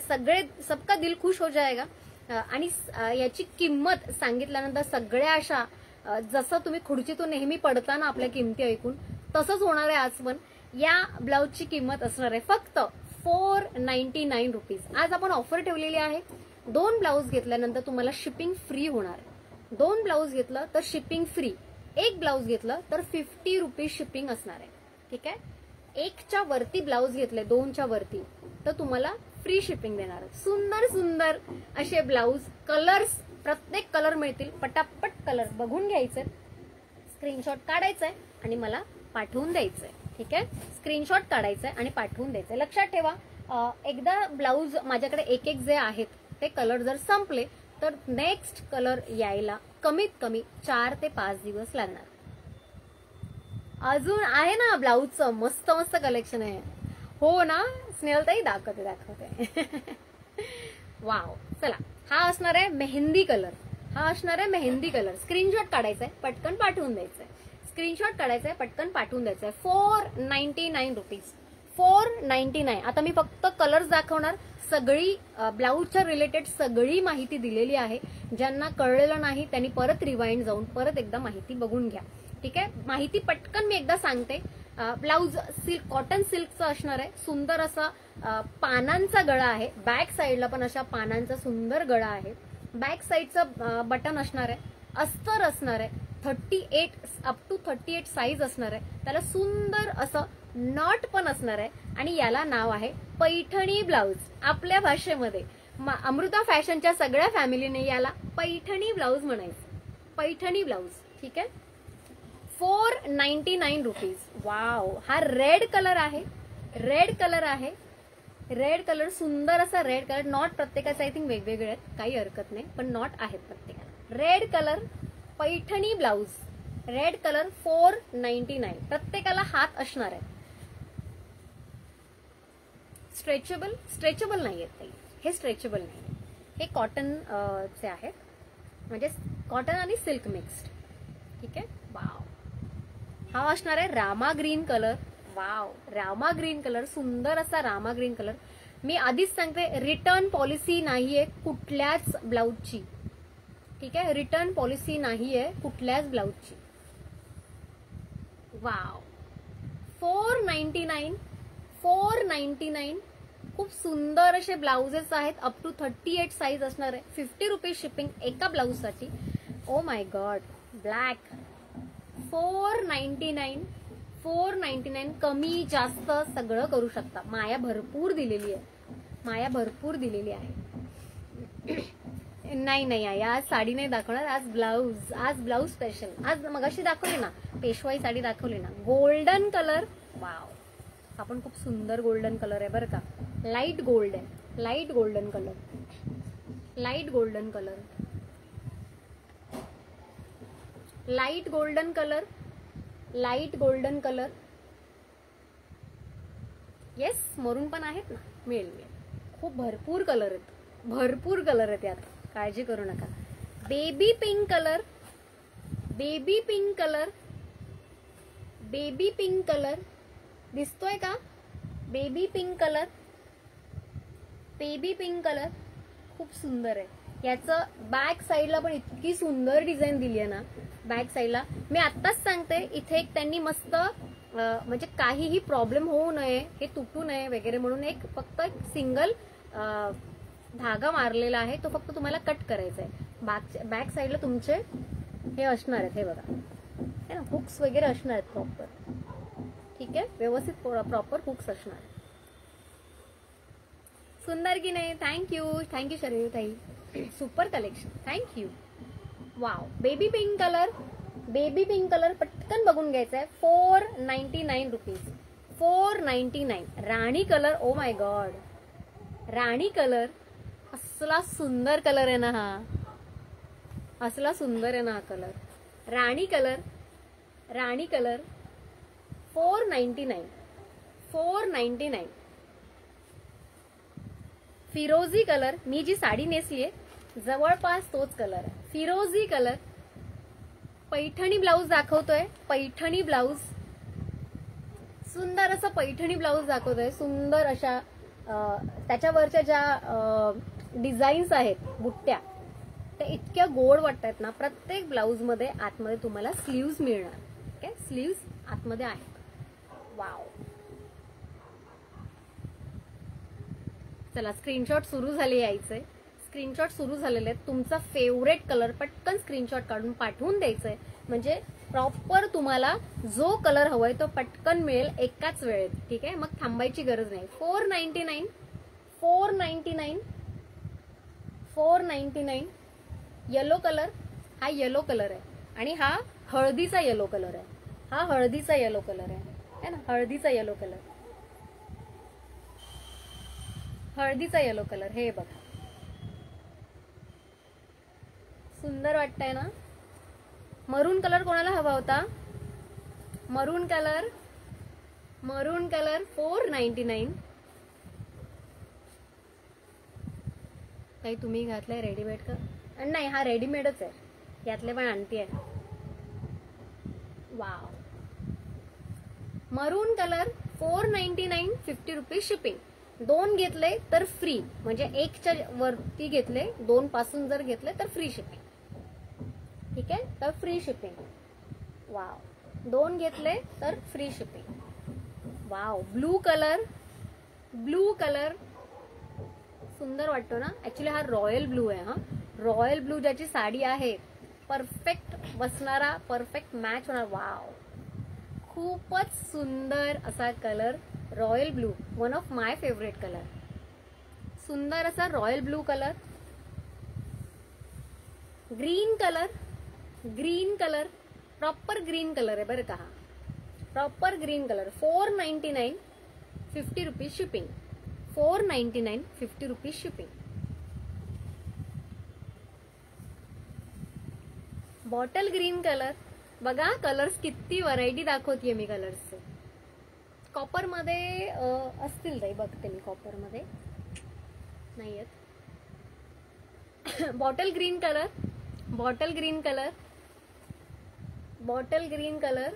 सबका दिल खुश हो जाएगा. आणि याची किंमत सांगितल्यानंतर सगळ्या अशा जसं तुम्ही खुर्चीतून नेहमी पडताना आपल्या किमती ऐकून तसंच होणार आहे आज पण. या ब्लाऊजची किंमत असणार आहे फक्त 499 रुपीज. आज आपण ऑफर ठेवलेली आहे. 2 ब्लाऊज घेतल्यानंतर तुम्हाला शिपिंग फ्री होणार आहे. 2 ब्लाऊज घेतलं तर शिपिंग फ्री, 1 ब्लाऊज घेतलं तर 50 रुपीज शिपिंग असणार आहे, ठीक आहे. 1च्या वरती ब्लाऊज घेतले, 2च्या वरती, तर तुम्हाला फ्री शिपिंग देणार आहे. सुंदर सुंदर असे ब्लाऊज, कलर्स, प्रत्येक कलर मिळतील. पटापट कलर बघून घ्यायचे, स्क्रीनशॉट काढायचा आहे आणि मला पाठवून द्यायचंय, ठीक आहे. स्क्रीनशॉट काढायचंय आणि पाठवून द्यायचंय. लक्षात ठेवा, एकदा ब्लाऊज माझ्याकडे एक एक जे आहेत ते कलर जर संपले तर नेक्स्ट कलर यायला कमीत कमी 4 ते 5 दिवस लागणार. अजून आहे ना ब्लाऊजचं मस्त मस्त कलेक्शन आहे, हो ना स्नेहलताई? दाखवते. वाव. चला, हा असणार आहे मेहंदी कलर, हा असणार आहे मेहंदी कलर. स्क्रीनशॉट काढायचा आहे, पटकन पाठवून द्यायचंय. स्क्रीनशॉट काढायचंय, पटकन पाठवून द्यायचंय. 499 रुपीज, 499. आता मी फक्त कलर्स दाखवणार. सगळी ब्लाऊजच्या रिलेटेड सगळी माहिती दिलेली आहे. ज्यांना कळलेलं नाही त्यांनी परत रिवाइंड जाऊन परत एकदा माहिती बघून घ्या, ठीक आहे. माहिती पटकन मी एकदा सांगते. ब्लाऊज सिल्क, कॉटन सिल्कचं असणार आहे. सुंदर असा पानांचा गळा आहे. बॅक साईडला पण अशा पानांचा सुंदर गळा आहे. बॅक साईडचं बटन असणार आहे. अस्तर असणार आहे. 38 अप टू 38 साईज असणार आहे. त्याला सुंदर असं नॉट पण असणार आहे. आणि याला नाव आहे पैठणी ब्लाऊज. आपल्या भाषेमध्ये अमृता फॅशनच्या सगळ्या फॅमिलीने याला पैठणी ब्लाऊज म्हणायचं, पैठणी ब्लाऊज, ठीक आहे. 499 रुपीज. वाव. हा रेड कलर आहे, रेड कलर आहे, रेड कलर, सुंदर असा रेड कलर. नॉट प्रत्येकाचा आय थिंक वेगवेगळे आहेत, काही हरकत नाही, पण नॉट आहेत प्रत्येकाला. Red colour Paithani blouse, red colour 499. प्रत्येकाला हात असणार आहे. स्ट्रेचेबल, स्ट्रेचेबल नाही आहेत, हे स्ट्रेचेबल नाही, हे कॉटन चे आहेत, म्हणजे कॉटन आणि सिल्क मिक्स्ड, ठीक आहे. वाव. हा असणार आहे Rama green colour. Wow, Rama green colour, सुंदर असा रामा ग्रीन कलर. मी आधीच सांगते, रिटर्न पॉलिसी नाहीये कुठल्याच ब्लाऊजची, ठीक आहे. रिटर्न पॉलिसी नाहीये कुठल्याच ब्लाऊजची. वाव. 499, 499. खूप सुंदर असे ब्लाउजेस आहेत. अप टू 38 साईज असणार आहे. 50 रुपीज शिपिंग एका ब्लाऊज साठी. ओ माय गॉड. ब्लॅक. 499, 499. कमी जास्त सगळं करू शकता. माया भरपूर दिलेली आहे, माया भरपूर दिलेली आहे. नाही नाही आई, आज साडी नाही दाखवणार, आज ब्लाऊज, आज ब्लाऊज स्पेशल. आज मगाशी दाखवली ना पेशवाई साडी दाखवली ना, गोल्डन कलर. वाव. आपण खूप सुंदर गोल्डन कलर आहे बरं का. लाईट गोल्ड आहे, light golden colour, light golden colour, light golden colour, light golden colour. Yes, मरून पण आहेत ना, मिळेल मिळेल. खूप भरपूर कलर आहेत, भरपूर कलर आहेत यात, काळजी करू नका. Baby pink colour, baby pink colour, baby pink colour दिसतोय का? Baby pink colour, baby pink colour खूप सुंदर आहे. याचं बॅक साईडला पण इतकी सुंदर डिझाईन दिली आहे ना. बॅक साईडला मी आत्ताच सांगते, इथे एक त्यांनी मस्त म्हणजे काहीही प्रॉब्लेम होऊ नये, हे तुटू नये वगैरे म्हणून एक फक्त एक सिंगल धागा मारलेला आहे, तो फक्त तुम्हाला कट करायचा आहे. बॅक साईडला तुमचे हे असणार आहेत, हे बघा, है ना, हुक्स वगैरे असणार आहेत प्रॉपर, ठीक आहे. व्यवस्थित प्रॉपर हुक्स असणार. सुंदर की नाही. थँक्यू शरीर ताई. Super collection, thank you. Wow. Baby pink colour पटकन बघून घ्यायचा आहे. 499 rupees. 499. Rani colour. Oh my God, Rani colour. असला सुंदर कलर आहे ना हा. असला सुंदर आहे ना हा कलर. राणी कलर. 499. 499. फिरोजी कलर. मी जी साडी नेसलीये जवळपास तोच कलर आहे. फिरोजी कलर. पैठणी ब्लाऊज दाखवतोय. पैठणी ब्लाऊज. सुंदर असं पैठणी ब्लाऊज दाखवतोय. सुंदर अशा त्याच्यावरच्या ज्या डिझाईन्स आहेत बुट्ट्या, त्या इतक्या गोड वाटतात ना. प्रत्येक ब्लाऊज मध्ये आतमध्ये तुम्हाला स्लीव्ज मिळणार. ओके, स्लीव्ज आतमध्ये आहेत. वाव. चला, स्क्रीनशॉट सुरू झाले यायचे. स्क्रीनशॉट सुरू झालेले आहेत. तुमचा फेवरेट कलर पटकन स्क्रीनशॉट काढून पाठवून द्यायचंय, म्हणजे प्रॉपर तुम्हाला जो कलर हवाय तो पटकन मिळेल एकाच वेळेत. ठीक आहे, मग थांबायची गरज नाही. 499. 499. 499. Yellow colour. हा येलो कलर आहे आणि हा हळदीचा येलो कलर आहे. हा हळदीचा येलो कलर आहे ना. हळदीचा येलो कलर. हळदीचा येलो कलर. हे बघा, सुंदर वाटतंय ना. मरून कलर कोणाला हवा होता? मरून कलर. 499. काही तुम्ही घातलंय रेडीमेड का? नाही, हा रेडीमेडच आहे. यातले पण आणती आहे. वाव. मरून कलर. 499. 50 rupees shipping. 2 घेतले तर फ्री, म्हणजे 1च्या वरती घेतले, 2 पासून जर घेतले तर फ्री शिपिंग. ठीक आहे, तर फ्री शिपिंग. वाव. 2 घेतले तर free shipping. Wow. Blue colour. सुंदर वाटतो ना. ऍक्च्युली हा रॉयल ब्लू आहे. हा रॉयल ब्लू ज्याची साडी आहे, परफेक्ट बसणारा, परफेक्ट मॅच होणार. वाव. खूपच सुंदर असा colour. Royal blue, one of my favourite colour. सुंदर असा royal blue colour. Green colour. Proper green colour आहे बरं का. हा proper green colour. 499. 50 rupees shipping. 499. 50 rupees shipping. Bottle green colour. बघा कलर्स किती व्हरायटी दाखवतीये मी कलर्सचे. कॉपर मध्ये असतील ताई, बघते मी. कॉपर मध्ये नाही आहेत. Bottle green colour.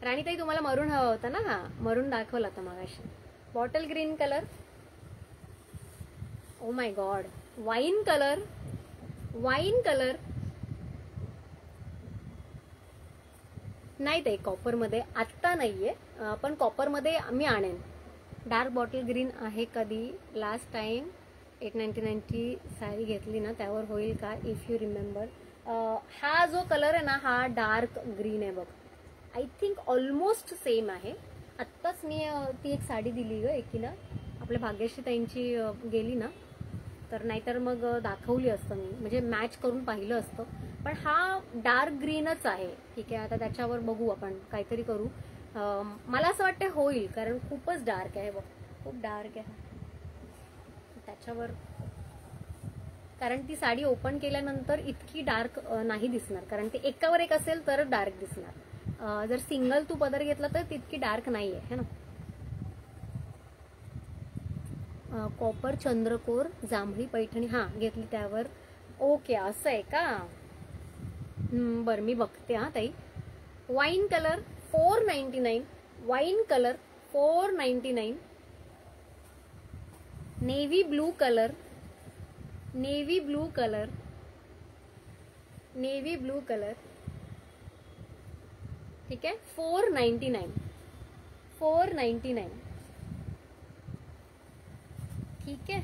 राणीताई तुम्हाला मरून हवा होता ना. हा मरून दाखवला होता मगाशी. Bottle green colour. Oh my God. Wine colour. नाही ताई, कॉपर मध्ये आत्ता नाहीये, पण कॉपर मध्ये मी आणेन. डार्क बॉटल ग्रीन आहे. कधी लास्ट टाइम 899 ची साडी घेतली ना, त्यावर होईल का? If you remember. हा जो कलर आहे ना, हा डार्क ग्रीन आहे बघ. आय थिंक ऑलमोस्ट सेम आहे. आत्ताच मी ती एक साडी दिली ग एकीला, आपल्या भाग्यश्री ताईंची गेली ना, तर नाहीतर मग दाखवली असतं मी, म्हणजे मॅच करून पाहिलं असतं. पण हा डार्क ग्रीनच आहे. ठीक आहे, आता त्याच्यावर बघू आपण काहीतरी करू. मला असं वाटतं होईल, कारण खूपच डार्क आहे बघ. खूप डार्क आहे त्याच्यावर. कारण ती साडी ओपन केल्यानंतर इतकी डार्क नाही दिसणार, कारण ते एकावर एक असेल तर डार्क दिसणार. जर सिंगल तू पदर घेतला तर तितकी डार्क नाहीये है ना. कॉपर चंद्रकोर जांभळी पैठणी हा घेतली त्यावर. ओके, असं आहे का? बरं, मी बघते हा ताई. Wine colour. 499. Wine colour. 499. Navy blue colour. ठीक आहे. 499. 499. ठीक आहे.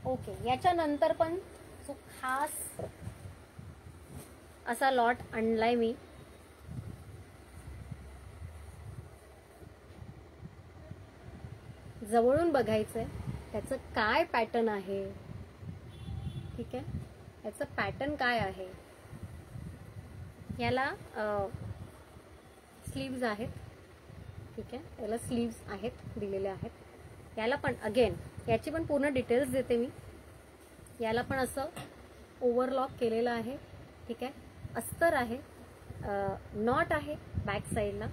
ओके, याच्यानंतर पण खास असा लॉट आणलाय मी. जवळून बघायचंय त्याचं काय पॅटर्न आहे. ठीक आहे, याचं पॅटर्न काय आहे. याला स्लीव्ज आहेत. ठीक आहे, याला स्लीव्ज आहेत दिलेले आहेत. याला पण अगेन याची पण पूर्ण डिटेल्स देते मी. याला पण असं ओव्हरलॉक केलेलं आहे. ठीक आहे, अस्तर आहे, नॉट आहे बॅक साईडला,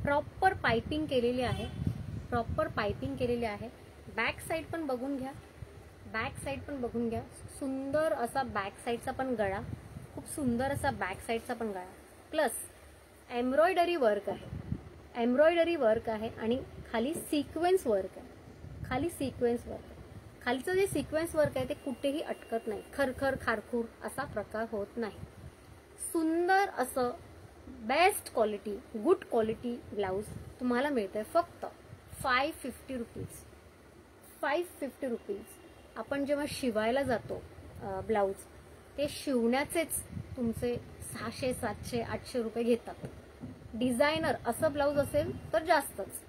प्रॉपर पाइपिंग केलेली आहे. प्रॉपर पाइपिंग केलेली आहे. बॅक साईड पण बघून घ्या. बॅक साईड पण बघून घ्या. सुंदर असा बॅक साईडचा पण गळा, खूप सुंदर असा बॅक साईडचा पण गळा, प्लस एम्ब्रॉयडरी वर्क आहे. एम्ब्रॉयडरी वर्क आहे आणि खाली सिक्वेन्स वर्क आहे. खाली सिक्वेन्स वर्क आहे. खालचं जे सिक्वेन्स वर्क आहे ते कुठेही अटकत नाही. खरखर खारखूर असा प्रकार होत नाही. सुंदर असं best quality, good quality blouse तुम्हाला मिळतंय फक्त 550 रुपीज. 550 रुपीज. आपण जेव्हा शिवायला जातो ब्लाऊज, ते शिवण्याचेच तुमचे 600, 700, 800 रुपये घेतात. डिझायनर असं ब्लाऊज असेल तर जास्तच,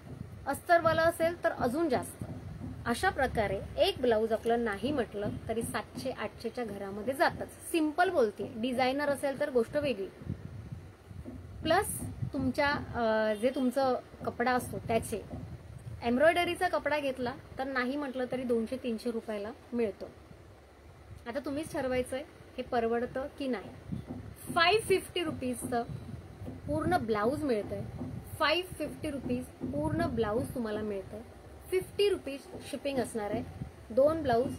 अस्तरवाला असेल तर अजून जास्त. अशा प्रकारे एक ब्लाऊज आपलं नाही म्हटलं तरी 700, 800च्या घरामध्ये जातच. सिंपल बोलते. डिझायनर असेल तर गोष्ट वेगळी. प्लस तुमच्या जे तुमचं कपडा असतो त्याचे एम्ब्रॉयडरीचा कपडा घेतला तर नाही म्हटलं तरी 200-300 रुपयाला मिळतो. आता तुम्हीच ठरवायचंय हे परवडतं की नाही. 550 रुपीजचं पूर्ण ब्लाऊज मिळतंय. 550 रुपीज पूर्ण ब्लाऊज तुम्हाला मिळतंय. 50 रुपीज शिपिंग असणार आहे. 2 ब्लाऊज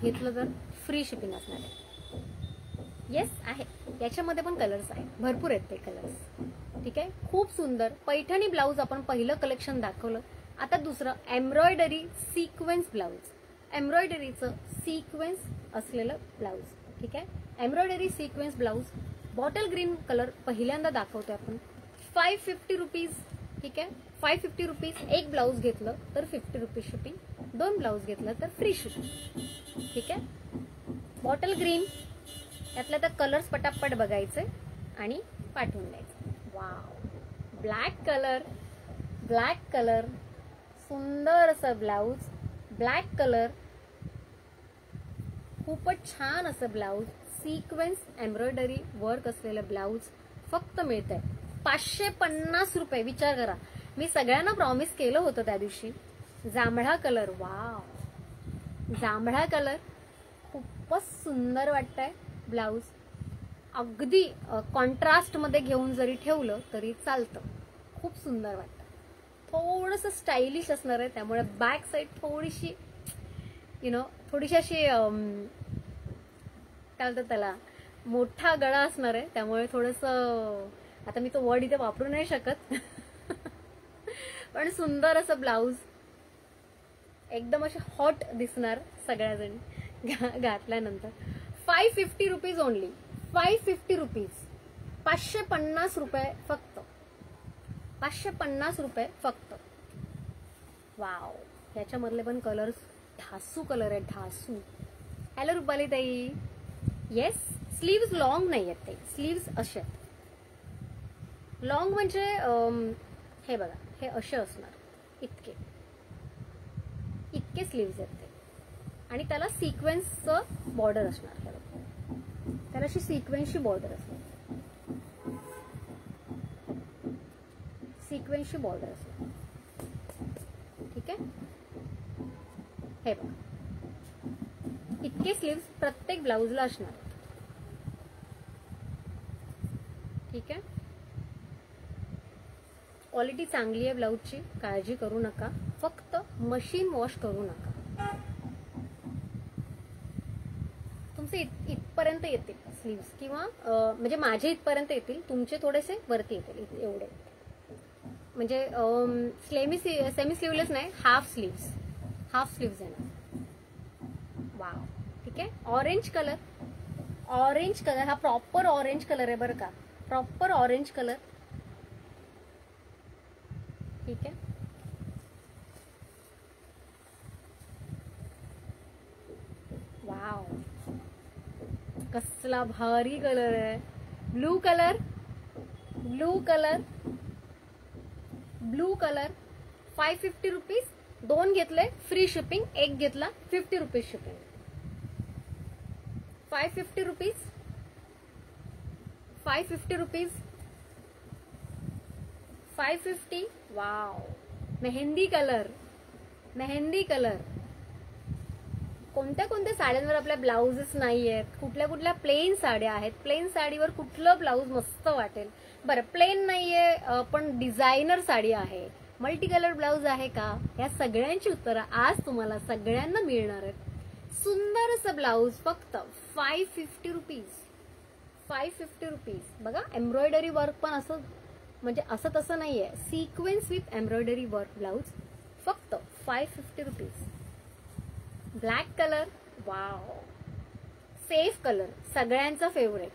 घेतलं तर फ्री शिपिंग असणार आहे. येस आहे. याच्यामध्ये पण कलर्स आहेत, भरपूर आहेत ते कलर्स. ठीक आहे, खूप सुंदर पैठणी ब्लाऊज आपण पहिलं कलेक्शन दाखवलं. आता दुसरं एम्ब्रॉयडरी सिक्वेन्स ब्लाऊज. एम्ब्रॉयडरीचं सिक्वेन्स असलेलं ब्लाऊज. ठीक आहे, embroidery sequence blouse bottle green colour पहिल्यांदा दाखवतोय आपण. 550 रुपीज. ठीक आहे, 550 रुपीज. एक ब्लाऊज घेतलं तर 50 रुपीज शिपिंग. 2 ब्लाऊज घेतलं तर फ्री शिपिंग. ठीक आहे, बॉटल ग्रीन. यातल्या तर कलर्स पटापट बघायचे आणि पाठवून द्यायचे. Wow, black colour. Black colour, सुंदर असं ब्लाऊज. ब्लॅक कलर, खूपच छान असं ब्लाऊज. सिक्वेन्स एम्ब्रॉयडरी वर्क असलेलं ब्लाऊज फक्त मिळतंय 550 रुपये. विचार करा, मी सगळ्यांना प्रॉमिस केलं होतं त्या दिवशी. जांभळा कलर. वाव, जांभळा कलर खूपच सुंदर वाटतंय ब्लाऊज. अगदी कॉन्ट्रास्ट मध्ये घेऊन जरी ठेवलं तरी चालतं. खूप सुंदर वाटतं. थोडंसं स्टायलिश असणार आहे, त्यामुळे बॅक साईड थोडीशी थोडीशी अशी काय बोलतात त्याला, मोठा गळा असणार आहे. त्यामुळे थोडंसं, आता मी तो वर्ड इथे वापरू नाही शकत पण सुंदर असं ब्लाऊज. एकदम असे हॉट दिसणार सगळ्याजणी घातल्यानंतर. 550 रुपीज ओनली. 550 रुपीज. 550 रुपये फक्त. 550 रुपये फक्त. वाव, ह्याच्यामधले पण कलर्स ढासू कलर आहे, ढासू. हॅलो रुपाली ताई. येस, स्लीव्ज लॉंग नाही आहेत ते. स्लीव्ज असे लॉंग म्हणजे हे बघा, हे असे असणार. इतके इतके स्लीव्ज आहेत ते. आणि त्याला सिक्वेन्सचं बॉर्डर असणार. त्याला अशी सिक्वेन्सची बॉर्डर असणार. सिक्वेन्सची बॉर्डर असणार. ठीक आहे, हे बघा, इतके स्लीव्स प्रत्येक ब्लाऊजला असणार. ठीक आहे, क्वालिटी चांगली आहे ब्लाऊजची, काळजी करू नका. फक्त मशीन वॉश करू नका. तुमचे इथपर्यंत येतील स्लीव्स, किंवा म्हणजे माझे इथपर्यंत येतील, तुमचे थोडेसे वरती येतील एवढे. म्हणजे सेमी स्लीवलेस नाही, हाफ स्लीव्स. हाफ स्लीव्स येणार. वाव, ठीक आहे. Orange colour. ऑरेंज कलर हा प्रॉपर ऑरेंज कलर आहे बरं का. Proper orange colour. ठीक आहे, वाव, कसला भारी कलर आहे. Blue colour. Blue colour. Blue colour. 550 rupees. 2 घेतले फ्री शिपिंग, 1 घेतला 50 rupees shipping. 550 rupees, 550 rupees, 550. Wow, mehndi colour, mehndi colour. कोणत्या कोणत्या साड्यांवर आपल्या ब्लाउजेस नाही आहेत, कुठल्या कुठल्या प्लेन साड्या आहेत, प्लेन साडीवर कुठलं ब्लाऊज मस्त वाटेल. बरं, प्लेन नाहीये पण डिझायनर साडी आहे, मल्टी कलर ब्लाऊज आहे का, या सगळ्यांची उत्तरं आज तुम्हाला सगळ्यांना मिळणार आहेत. सुंदर असं ब्लाऊज फक्त 550 रुपीज, 550 रुपीज. बघा, एम्ब्रॉयडरी वर्क पण असं, म्हणजे असं तसं नाहीये, sequence with embroidery work blouse फक्त 550 rupees. Black colour, wow, safe colour, सगळ्यांचा फेवरेट.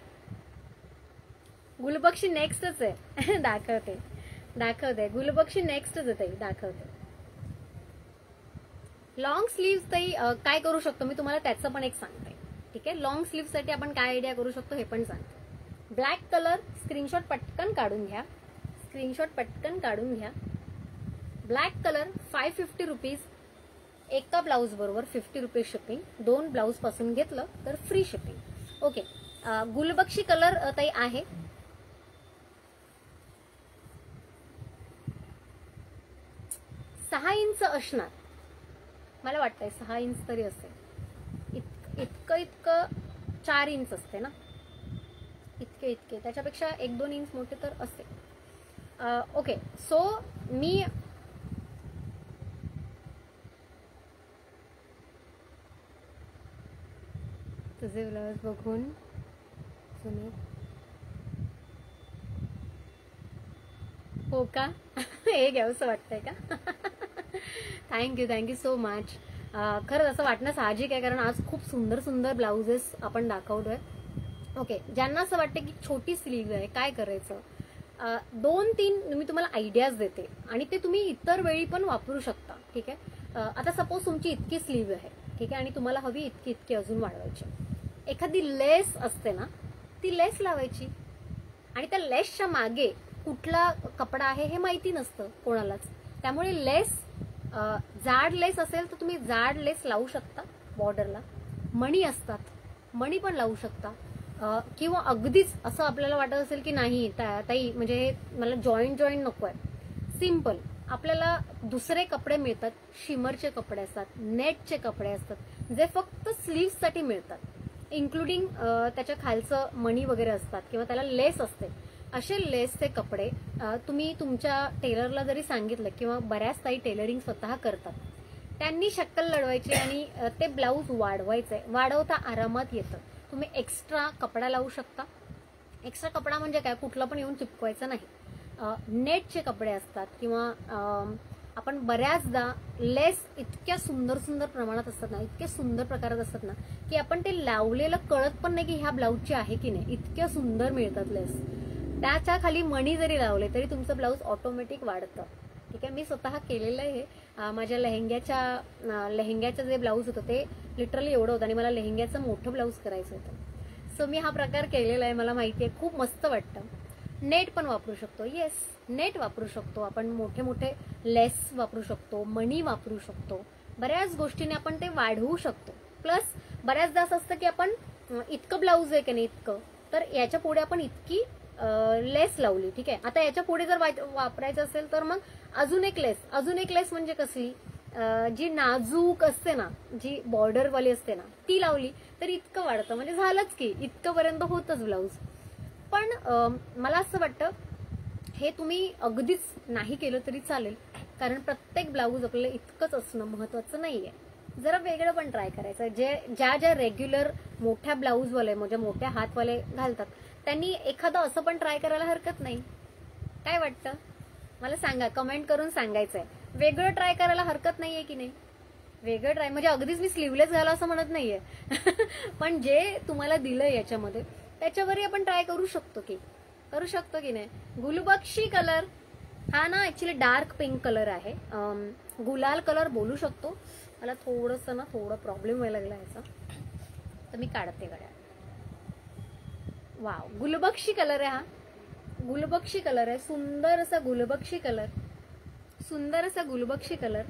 गुलबक्षी नेक्स्टच आहे. दाखवते दाखवते, गुलबक्षी नेक्स्टच आहे, दाखवते. लॉंग स्लीव्ह ताई काय करू शकतो मी तुम्हाला त्याचं पण एक सांगते. ठीक आहे, लॉंग स्लीव्ह साठी आपण काय आयडिया करू शकतो हे पण सांगते. ब्लॅक कलर, स्क्रीनशॉट पटकन काढून घ्या, स्क्रीनशॉट पटकन काढून घ्या. ब्लॅक कलर 550 रुपीज, एका ब्लाऊज बरोबर 50 रुपीज शिपिंग, 2 ब्लाऊज पासून घेतलं तर फ्री शिपिंग. ओके, गुलबक्षी कलर ताई आहे. सहा इंच असणार मला वाटतंय, 6 इंच तरी असेल. इतकं 4 इंच असते ना, इतके त्याच्यापेक्षा 1-2 इंच मोठे तर असेल. ओके, सो मी तुझे ब्लाऊज बघून सुने, हो का? हे घ्यावंसं वाटतंय का? Thank you so much. खरंच असं वाटणं साहजिक आहे, कारण आज खूप सुंदर सुंदर ब्लाउजेस आपण दाखवतोय. ओके, ज्यांना असं वाटतं की छोटी स्लीव्ह आहे काय करायचं, 2-3 मी तुम्हाला आयडियाज देते आणि ते तुम्ही इतर वेळी पण वापरू शकता. ठीक आहे, आता सपोज तुमची इतकी स्लीव्ह आहे, ठीक आहे, आणि तुम्हाला हवी इतकी अजून वाढवायची. एखादी लेस असते ना, ती लेस लावायची आणि त्या लेसच्या मागे कुठला कपडा आहे हे माहिती नसतं कोणालाच. त्यामुळे लेस, जाड लेस असेल तर तुम्ही जाड लेस लावू शकता बॉर्डरला. मणी असतात, मणी पण लावू शकता. किंवा अगदीच असं आपल्याला वाटत असेल की नाही ताई, म्हणजे मला जॉईंट नको आहे, सिम्पल आपल्याला दुसरे कपडे मिळतात, शिमरचे कपडे असतात, नेटचे कपडे असतात, जे फक्त स्लीव्ह साठी मिळतात, इन्क्लुडिंग त्याच्या खालचं मणी वगैरे असतात किंवा त्याला लेस असते. असे लेसचे कपडे तुम्ही तुमच्या टेलरला जरी सांगितलं, किंवा बऱ्याच ताई टेलरिंग स्वतः करतात, त्यांनी शक्कल लढवायची आणि ते ब्लाऊज वाढवायचंय. वाढवता आरामात येतं. तुम्ही एक्स्ट्रा कपडा लावू शकता. एक्स्ट्रा कपडा म्हणजे काय, कुठला पण येऊन चिपकवायचा नाही. नेटचे कपडे असतात किंवा आपण बऱ्याचदा लेस इतक्या सुंदर प्रमाणात असतात ना, इतक्या सुंदर प्रकारात असतात ना, की आपण ते लावलेलं कळत पण नाही की ह्या ब्लाऊजची आहे की नाही, इतक्या सुंदर मिळतात लेस. त्याच्या खाली मणी जरी लावले तरी तुमचं ब्लाऊज ऑटोमॅटिक वाढतं. ठीक आहे, मी स्वतः केलेलं आहे. माझ्या लेहंग्याचं जे ब्लाऊज होतं ते लिटरली एवढं होतं आणि मला लेहंग्याचं मोठं ब्लाऊज करायचं होतं. सो मी हा प्रकार केलेला आहे, मला माहिती आहे, खूप मस्त वाटतं. नेट पण वापरू शकतो, येस, नेट वापरू शकतो आपण, मोठे लेस वापरू शकतो, मणी वापरू शकतो, बऱ्याच गोष्टीने आपण ते वाढवू शकतो. प्लस बऱ्याचदा असं असतं की आपण इतकं ब्लाऊज आहे की नाही, इतकं, तर याच्या पुढे आपण इतकी लेस लावली. ठीक आहे, आता याच्या पुढे जर वापरायचं असेल तर मग अजून एक लेस म्हणजे कसली, जी नाजूक असते ना, जी बॉर्डरवाली असते ना, ती लावली तर इतकं वाढतं, म्हणजे झालंच की इतकंपर्यंत होतच ब्लाऊज. पण मला असं वाटतं हे तुम्ही अगदीच नाही केलं तरी चालेल, कारण प्रत्येक ब्लाऊज आपल्याला इतकंच असणं महत्वाचं नाहीये. जरा वेगळं पण ट्राय करायचं. ज्या रेग्युलर मोठ्या ब्लाऊजवाले, म्हणजे मोठ्या हातवाले घालतात, त्यांनी एखादं असं पण ट्राय करायला हरकत नाही. काय वाटतं मला सांगा, कमेंट करून सांगायचंय. वेगळं ट्राय करायला हरकत नाहीये की नाही. वेगळं ट्राय म्हणजे अगदीच मी स्लीवलेस घाला असं म्हणत नाहीये, पण जे तुम्हाला दिलंय याच्यामध्ये त्याच्यावरही आपण ट्राय करू शकतो की नाही. गुलबक्षी कलर हा ना ऍक्च्युली डार्क पिंक कलर आहे, गुलाल कलर बोलू शकतो. मला थोडं प्रॉब्लेम व्हायला लागला याचा, तर मी काढते गड्या. वाव, गुलबक्षी कलर आहे हा, गुलबक्षी कलर आहे, सुंदर असा गुलबक्षी colour.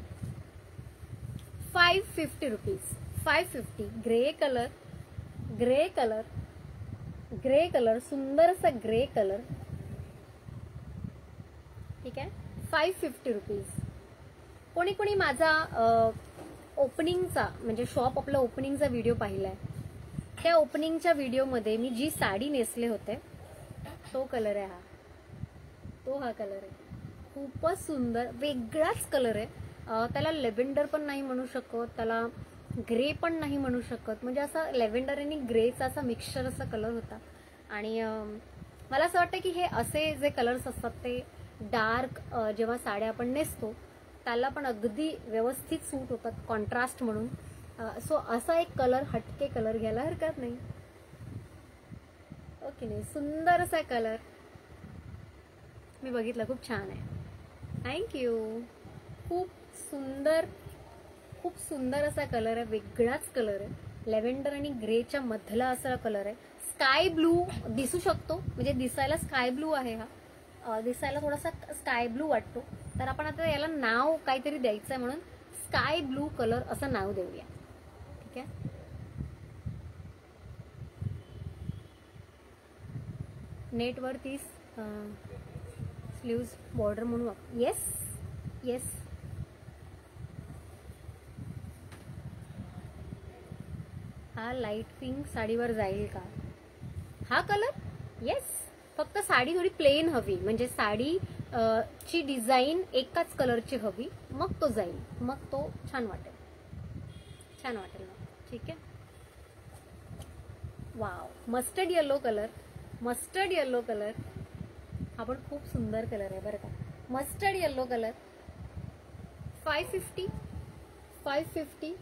550 rupees. 550. Grey colour, grey colour, grey colour, सुंदर असा ग्रे कलर. ठीक आहे. 550 रुपीज. कोणी कोणी माझा ओपनिंगचा म्हणजे शॉप आपला ओपनिंगचा व्हिडिओ पाहिलाय. त्या ओपनिंगच्या व्हिडिओमध्ये मी जी साडी नेसले होते तो कलर आहे हा. तो हा कलर आहे. खूपच सुंदर वेगळाच कलर आहे. त्याला लेव्हेंडर पण नाही म्हणू शकत, त्याला ग्रे पण नाही म्हणू शकत. म्हणजे असा लेव्हेंडर आणि ग्रेचा असा मिक्सचर असा कलर होता. आणि मला असं वाटतं की हे असे जे कलर्स असतात ते डार्क जेव्हा साड्या आपण नेसतो त्याला पण अगदी व्यवस्थित सूट होतात कॉन्ट्रास्ट म्हणून. सो असा एक कलर, हटके कलर घ्यायला हरकत नाही. ओके नाही, सुंदर असा कलर मी बघितला, खूप छान आहे. थँक्यू. खूप सुंदर, खूप सुंदर असा कलर आहे, वेगळाच कलर आहे. लेव्हेंडर आणि ग्रेच्या मधला असा कलर आहे. स्काय ब्लू दिसू शकतो, म्हणजे दिसायला स्काय ब्लू आहे हा. दिसायला थोडासा स्काय ब्लू वाटतो. तर आपण आता याला नाव काहीतरी द्यायचं आहे म्हणून स्काय ब्लू कलर असं नाव देऊया. ठीक आहे. नेटवरती स्लीव्ज बॉर्डर म्हणून. Yes yes. हा लाईट पिंक साडीवर जाईल का हा कलर? येस. फक्त साडी थोडी प्लेन हवी, म्हणजे साडी ची डिझाईन एकाच कलरची हवी, मग तो जाईल, मग तो छान वाटेल, छान वाटेल मग. ठीक आहे. Wow, mustard yellow colour, mustard yellow colour हा पण खूप सुंदर कलर आहे बरं का. Mustard yellow colour. 550. 550.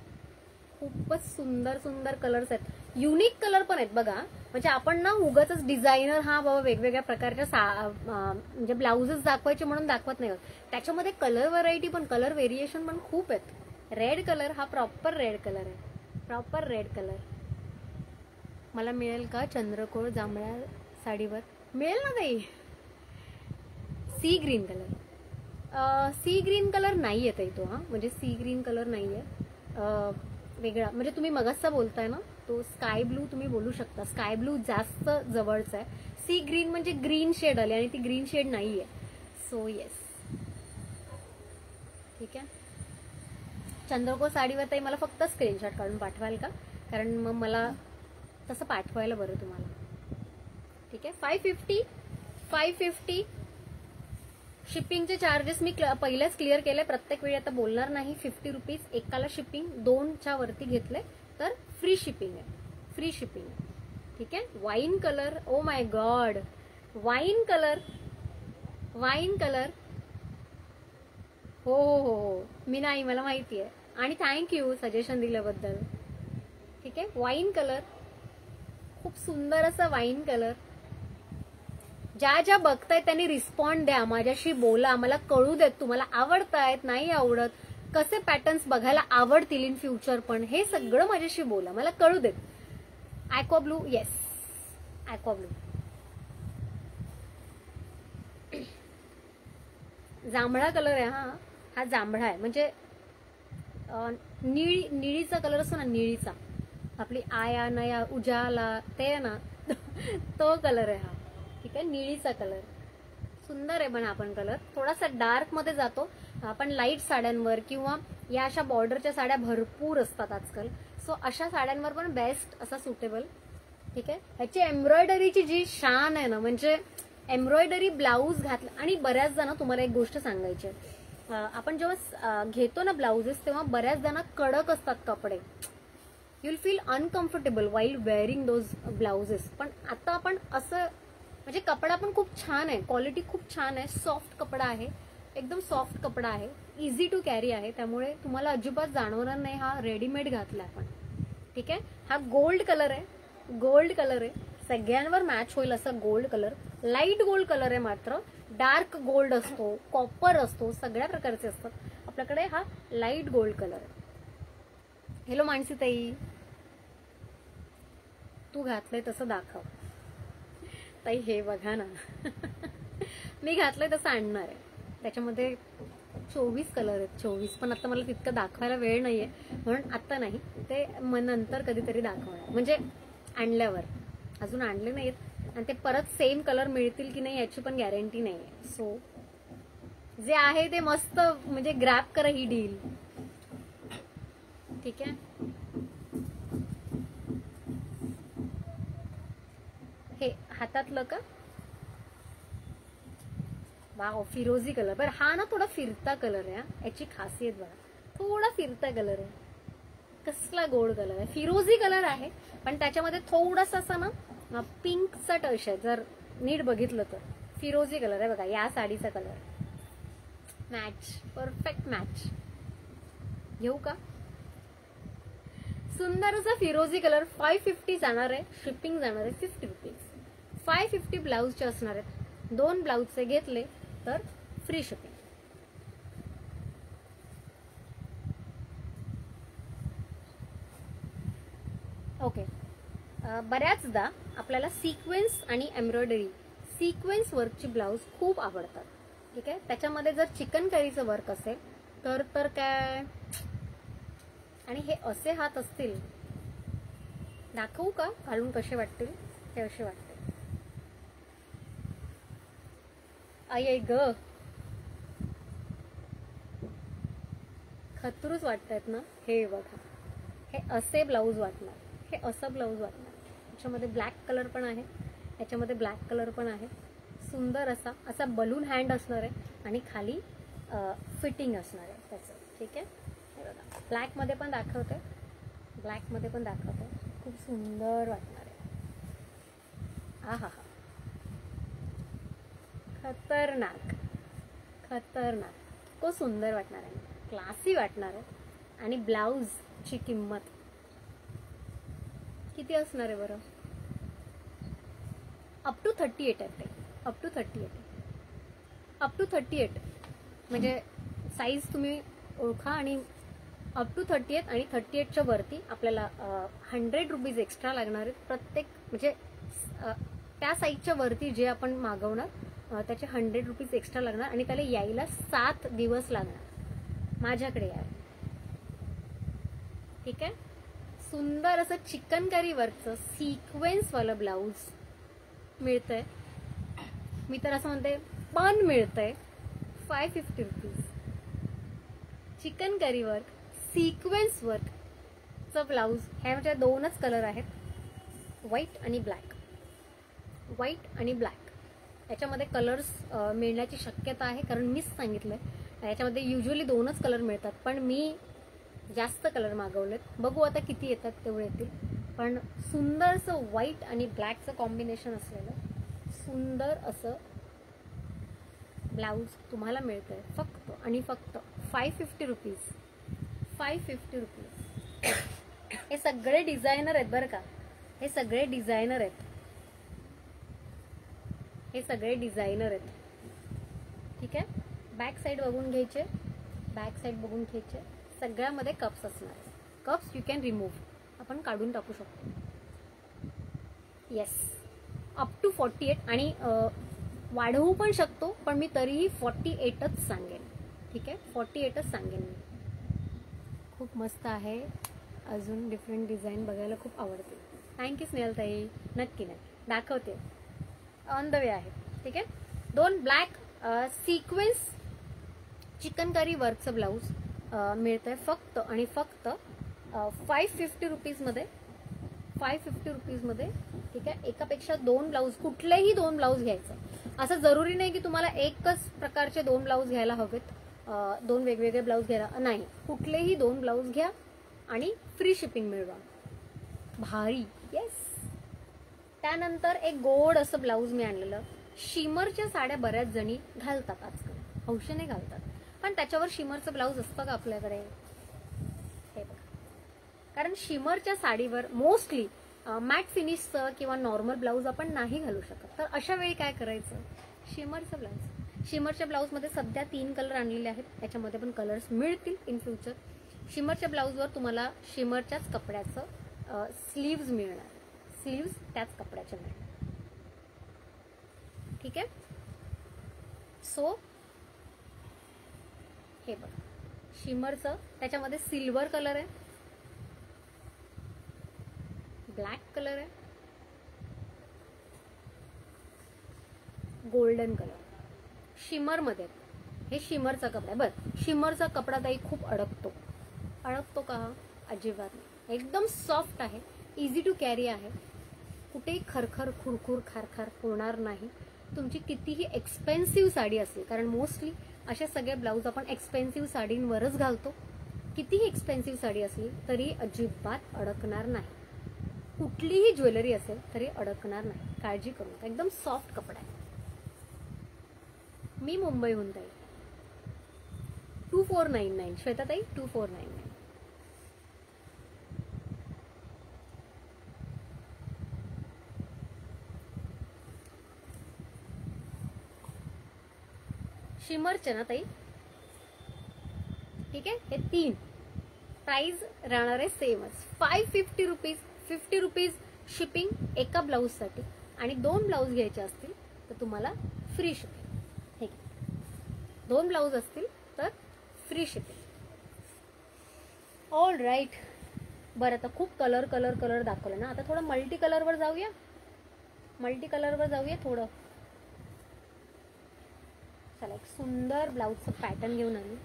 खूपच सुंदर सुंदर कलर्स आहेत. युनिक कलर पण आहेत बघा. म्हणजे आपण ना उगाच डिझायनर हा बाबा वेगवेगळ्या प्रकारच्या म्हणजे ब्लाउजेस दाखवायचे म्हणून दाखवत नाही. त्याच्यामध्ये कलर व्हरायटी पण, कलर व्हेरिएशन पण खूप आहेत. रेड कलर हा प्रॉपर रेड कलर आहे, प्रॉपर रेड कलर. मला मिळेल का चंद्रकोर जांभळ्या साडीवर? मिळेल ना ताई. Sea green colour. Sea green colour नाही येत आहे तो. हा म्हणजे सी ग्रीन कलर नाहीये, वेगळा. म्हणजे तुम्ही मगाचा बोलताय ना तो स्काय ब्लू तुम्ही बोलू शकता. स्काय ब्लू जास्त जवळचा आहे. सी ग्रीन म्हणजे ग्रीन शेड आले आणि ती ग्रीन शेड नाहीये. So yes. ठीक आहे. चंद्रकोर साडीवर ताई मला फक्त स्क्रीनशॉट काढून पाठवाल का? कारण मग मला तसं पाठवायला बरं तुम्हाला. ठीक आहे. 550. 550. शिपिंगचे चार्जेस मी पहिलेच क्लिअर केले, प्रत्येक वेळी आता बोलणार नाही. 50 रुपीज एकाला शिपिंग, 2च्या वरती घेतले तर फ्री शिपिंग आहे, फ्री शिपिंग आहे. ठीक आहे. Wine colour. Oh my God, wine colour, wine colour. हो हो हो हो, मी नाही, मला माहिती आहे. आणि थँक्यू सजेशन दिल्याबद्दल. ठीक आहे. वाईन कलर, खूप सुंदर असा वाईन कलर. ज्या ज्या बघतायत त्यांनी रिस्पॉन्ड द्या, माझ्याशी बोला, मला कळू देत तुम्हाला आवडतायत नाही आवडत, कसे पॅटर्न्स बघायला आवडतील इन फ्युचर पण, हे सगळं माझ्याशी बोला, मला कळू देत. Aqua blue. Yes, aqua blue. जांभळा कलर आहे हा. हा जांभळा आहे, म्हणजे निळीचा कलर असतो ना, निळीचा, आपली आया नया उजाला ते आहे ना तो कलर आहे हा. ठीक आहे. निळीचा कलर सुंदर आहे पण हा पण कलर थोडासा डार्क मध्ये जातो. आपण लाईट साड्यांवर किंवा या अशा बॉर्डरच्या साड्या भरपूर असतात आजकाल, सो अशा साड्यांवर पण बेस्ट असा सुटेबल. ठीक आहे. ह्याची एम्ब्रॉयडरीची जी शान आहे ना, म्हणजे एम्ब्रॉयडरी ब्लाऊज घातला. आणि बऱ्याच जण, तुम्हाला एक गोष्ट सांगायची आहे, आपण जेव्हा घेतो ना ब्लाउजेस तेव्हा बऱ्याच जण कडक असतात कपडे, you will feel uncomfortable while wearing those blouses. पण आता आपण असं, म्हणजे कपडा पण खूप छान आहे, क्वालिटी खूप छान आहे, सॉफ्ट कपडा आहे, एकदम सॉफ्ट कपडा आहे, इझी टू कॅरी आहे, त्यामुळे तुम्हाला अजिबात जाणवणार नाही हा रेडीमेड घातला आपण. ठीक आहे. हा गोल्ड कलर आहे, गोल्ड कलर आहे, सगळ्यांवर मॅच होईल असा gold colour. Light gold colour आहे, मात्र डार्क गोल्ड असतो, कॉपर असतो, सगळ्या प्रकारचे असतात. आपल्याकडे हा लाईट गोल्ड कलर आहे. हॅलो मानसी ताई, तू घातलंय तसं दाखव ताई. हे बघा ना मी घातलंय तसं आणणार आहे, त्याच्यामध्ये 24 कलर आहेत, 24. पण आता मला तितकं दाखवायला वेळ नाहीये, म्हणून आता नाही, ते नंतर कधीतरी दाखवणार, म्हणजे आणल्यावर. अजून आणले नाहीत आणि ते परत सेम कलर मिळतील की नाही याची पण गॅरंटी नाहीये. सो जे आहे ते मस्त म्हणजे ग्रॅब करा ही डील. ठीक आहे. हे हातातलं का? वाव, फिरोजी कलर. बरं हा ना थोडा फिरता कलर आहे, याची खासियत बघा, थोडा फिरता कलर आहे. कसला गोड कलर आहे, फिरोजी कलर आहे, पण त्याच्यामध्ये थोडासा असा ना पिंकचा टच आहे. जर नीट बघितलं तर फिरोजी कलर आहे बघा, या साडीचा कलर. Match, perfect match. घेऊ का? सुंदर असा फिरोजी कलर. 550 जाणार आहे, शिपिंग जाणार आहे 50 रुपीज. 550 ब्लाऊजचे असणार आहेत. 2 ब्लाऊजचे घेतले तर फ्री शिपिंग. ओके. बऱ्याचदा आपल्याला सिक्वेन्स आणि एम्ब्रॉयडरी, सिक्वेन्स वर्कची ब्लाऊज खूप आवडतात. ठीक आहे. त्याच्यामध्ये जर चिकनकरीचं वर्क असेल तर काय, आणि हे असे हात असतील, दाखवू का घालून कसे वाटतील? हे असे वाटते. आई ग, खतरूच वाटतायत ना. हे बघा, हे असे ब्लाऊज वाटणार, हे असं ब्लाऊज वाटणार. याच्यामध्ये ब्लॅक कलर पण आहे, याच्यामध्ये ब्लॅक कलर पण आहे. सुंदर असा बलून हँड असणार आहे आणि खाली फिटिंग असणार आहे त्याचं. ठीक आहे. हे बघा, ब्लॅकमध्ये पण दाखवते, ब्लॅकमध्ये पण दाखवते. खूप सुंदर वाटणार आहे. हा हा हा, खतरनाक खतरनाक, खूप सुंदर वाटणार आहे, क्लासी वाटणार आहे. आणि ब्लाऊजची किंमत किती असणार आहे बरं? अप टू 38 आहे ते, अप टू 38, अप टू 38. म्हणजे साईज तुम्ही ओळखा. आणि अप टू 38 आणि 38च्या वरती आपल्याला 100 रुपीज एक्स्ट्रा लागणार आहेत प्रत्येक. म्हणजे त्या साईजच्या वरती जे आपण मागवणार त्याचे 100 रुपीज एक्स्ट्रा लागणार आणि त्याला यायला 7 दिवस लागणार माझ्याकडे यायला. ठीक आहे. सुंदर असं चिकनकारी वर्कचं सिक्वेन्सवालं ब्लाऊज मिळतंय. मी तर असं म्हणते पण मिळतंय 550 रुपीज. चिकनकारी वर्क, सिक्वेन्स वर्कचं ब्लाऊज. ह्यामध्ये 2च कलर आहेत, व्हाईट आणि ब्लॅक. व्हाईट आणि ब्लॅक याच्यामध्ये कलर्स मिळण्याची शक्यता आहे, कारण मीच सांगितलंय याच्यामध्ये युजली 2च कलर मिळतात, पण मी जास्त कलर मागवलेत. बघू आता किती येतात, तेवढे येतील. पण सुंदरसं व्हाईट आणि ब्लॅकचं कॉम्बिनेशन असलेलं सुंदर असं ब्लाऊज तुम्हाला मिळतंय फक्त आणि फक्त 550 रुपीज. 550 रुपीज. हे सगळे डिझायनर आहेत बरं का, हे सगळे डिझायनर आहेत, हे सगळे डिझायनर आहेत. ठीक आहे. बॅक साईड बघून घ्यायचे, बॅक साईड बघून घ्यायचे. सगळ्यामध्ये कप्स असणार. कप्स यू कॅन रिमूव्ह, आपण काढून टाकू शकतो. Yes, up to 48. आणि वाढवू पण शकतो, पण मी तरीही 48च सांगेन. ठीक आहे, 48च सांगेन मी. खूप मस्त आहे. अजून डिफरंट डिझाईन बघायला खूप आवडते. थँक्यू स्नेहलताई. नक्की नाही दाखवते, ऑन द वे आहे. ठीक आहे. 2 ब्लॅक सिक्वेन्स चिकनकारी वर्कचं ब्लाऊज मिळतंय फक्त आणि फक्त 550 रुपीजमध्ये. 550 रुपीजमध्ये. ठीक आहे. एकापेक्षा 2 ब्लाऊज, कुठलेही 2 ब्लाऊज घ्यायचं. असं जरुरी नाही की तुम्हाला एकच प्रकारचे 2 ब्लाऊज घ्यायला हवेत, 2 वेगवेगळे ब्लाऊज घ्यायला नाही. कुठलेही 2 ब्लाऊज घ्या आणि फ्री शिपिंग मिळवा. भारी. येस. त्यानंतर एक गोड असं ब्लाऊज मी आणलेलं. शिमरच्या साड्या बऱ्याच जणी घालतात आजकाल, हौशेने घालतात, पण त्याच्यावर शिमरचं ब्लाऊज असतं का आपल्याकडे? हे बघा, कारण शिमरच्या साडीवर मोस्टली मॅट फिनिशचं किंवा नॉर्मल ब्लाऊज आपण नाही घालू शकत. तर अशा वेळी काय करायचं? शिमरचं ब्लाऊज. शिमरच्या ब्लाऊजमध्ये सध्या 3 कलर आणलेले आहेत, त्याच्यामध्ये पण कलर्स मिळतील इन फ्युचर. शिमरच्या ब्लाऊजवर तुम्हाला शिमरच्याच कपड्याचं स्लीव्ज मिळणार, स्लीव्ज त्याच कपड्याचे मिळणार. ठीक आहे. सो हे बघा शिमरचं, त्याच्यामध्ये सिल्वर कलर आहे, ब्लॅक कलर आहे, गोल्डन कलर, शिमर मध्ये. हे शिमरचा कपडा आहे. बरं, शिमरचा कपडा ताई खूप अडकतो. अडकतो का? अजिबात नाही. एकदम सॉफ्ट आहे, इझी टू कॅरी आहे, कुठेही खरखर खुरखुर खारखार होणार नाही. तुमची कितीही एक्सपेन्सिव्ह साडी असेल, कारण मोस्टली अशा सगळे ब्लाऊज आपण एक्सपेन्सिव्ह साडींवरच घालतो, कितीही एक्सपेन्सिव्ह साडी असली तरी अजिबात अडकणार नाही. कुठलीही ज्वेलरी असेल तरी अडकणार नाही, काळजी करू नका. एकदम सॉफ्ट कपडा आहे. मी मुंबईहून ताई. 2499 श्वेता ताई, 2499. शिमरचे ना ताई, ठीक आहे. हे 3 प्राइस राहणार आहे सेमच, 550 रुपीज. 50 रुपीज शिपिंग एका ब्लाऊज साठी, आणि 2 ब्लाऊज घ्यायचे असतील तर तुम्हाला फ्री शिपिंग. ठीक आहे, 2 ब्लाऊज असतील तर फ्री शिपिंग. All right. बरं, आता खूप कलर कलर कलर दाखवलं ना, आता थोडं मल्टी कलरवर जाऊया. मल्टी कलरवर जाऊया थोडं. चला, एक सुंदर ब्लाऊजचं पॅटर्न घेऊन आली.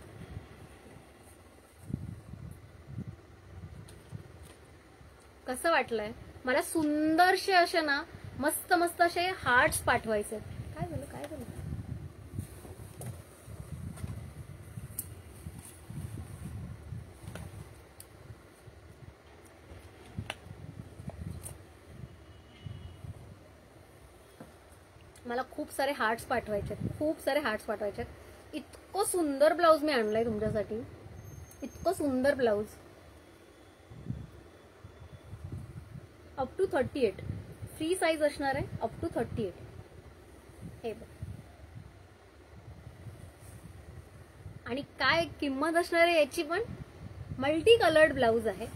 कसं वाटलंय? मला सुंदरसे असे ना, मस्त मस्त असे हार्ट्स पाठवायचे. काय झालं? काय झालं? मला खूप सारे हार्ट्स पाठवायचे, खूप सारे हार्ट्स पाठवायचे. इतकं सुंदर ब्लाऊज मी आणलंय तुमच्यासाठी, इतकं सुंदर blouse. Up to 38 free size असणार आहे, अप टू 38. हे बघ, आणि काय किंमत असणार आहे याची पण. मल्टी कलर्ड ब्लाऊज आहे,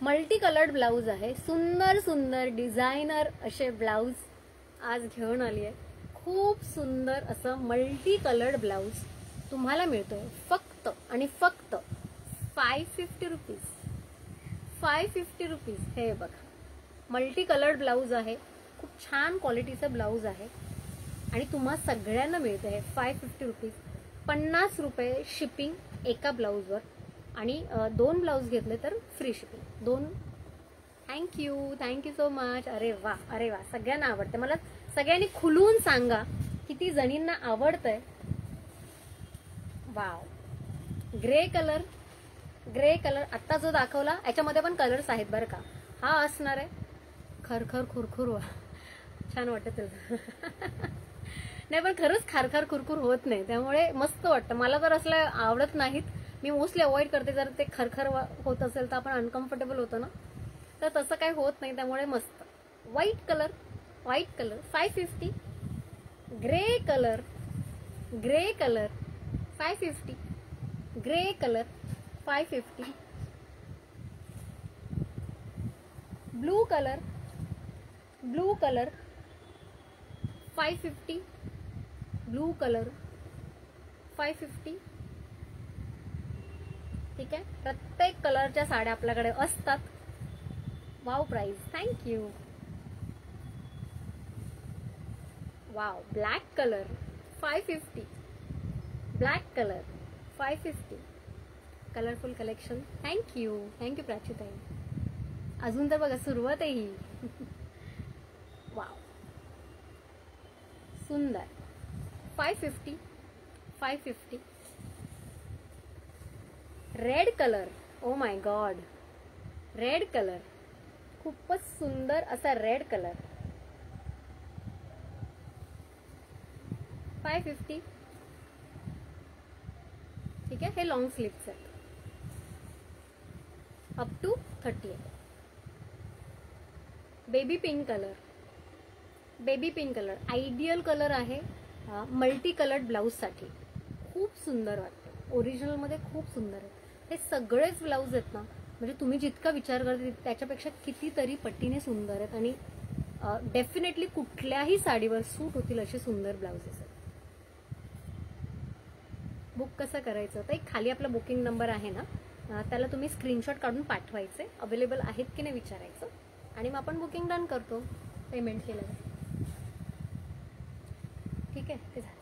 मल्टी कलर्ड ब्लाऊज आहे. सुंदर सुंदर डिझायनर असे ब्लाऊज आज घेऊन आली आहे. खूप सुंदर असं मल्टी कलर्ड ब्लाऊज तुम्हाला मिळतोय फक्त आणि फक्त 550 रुपीज. 550 रुपीज. हे बघा, मल्टी कलर्ड ब्लाऊज आहे, खूप छान क्वालिटीचं ब्लाऊज आहे, आणि तुम्हा सगळ्यांना मिळतं आहे 550 रुपीज. 50 रुपये शिपिंग एका ब्लाऊजवर, आणि 2 ब्लाऊज घेतले तर free shipping. 2. Thank you, thank you so much. अरे वा, अरे वा, सगळ्यांना आवडतं. मला सगळ्यांनी खुलून सांगा किती जणींना आवडतंय. Wow, grey colour. Grey colour आत्ता जो दाखवला याच्यामध्ये पण कलर्स आहेत बरं का. हा असणार आहे खरखर खुरखुर. छान वाटत नाही, पण खरंच खारखार खुरखुर होत नाही, त्यामुळे मस्त वाटतं. मला तर असलं आवडत नाहीत, मी मोस्टली अवॉइड करते. जर ते खरखर होत असेल तर आपण अनकम्फर्टेबल होतो ना, तर तसं काही होत नाही, त्यामुळे मस्त. White colour, white colour 550. Grey colour, grey colour 550. Grey colour 550. Blue colour, blue colour 550. Blue colour 550. ठीक आहे, प्रत्येक कलरच्या साड्या आपल्याकडे असतात. Wow price, thank you. Wow, black colour 550. Black colour 550. Colourful collection. Thank you, thank you प्राचीताई. अजून तर बघा सुरुवात आहे ही. वाव, सुंदर. 550. 550. Red colour. Oh my god, red colour, खूपच सुंदर असा रेड कलर. 550. ठीक आहे, हे लॉंग स्लीव्स आहेत, up to 38. Baby pink colour. Baby pink colour ideal colour आहे मल्टी कलर्ड ब्लाऊज साठी. खूप सुंदर वाटतं, ओरिजिनल मध्ये खूप सुंदर आहे. हे सगळेच ब्लाऊज आहेत ना, म्हणजे तुम्ही जितका विचार करता त्याच्यापेक्षा कितीतरी पटीने सुंदर आहेत, आणि डेफिनेटली कुठल्याही साडीवर सूट होतील असे सुंदर ब्लाऊजेस आहेत. बुक कसं करायचं तर एक खाली आपला बुकिंग नंबर आहे ना, त्याला तुम्ही स्क्रीनशॉट काढून पाठवायचे, अवेलेबल आहेत की नाही विचारायचं, आणि मग आपण बुकिंग डन करतो, पेमेंट केलं जाईल. ठीक आहे, ते झालं.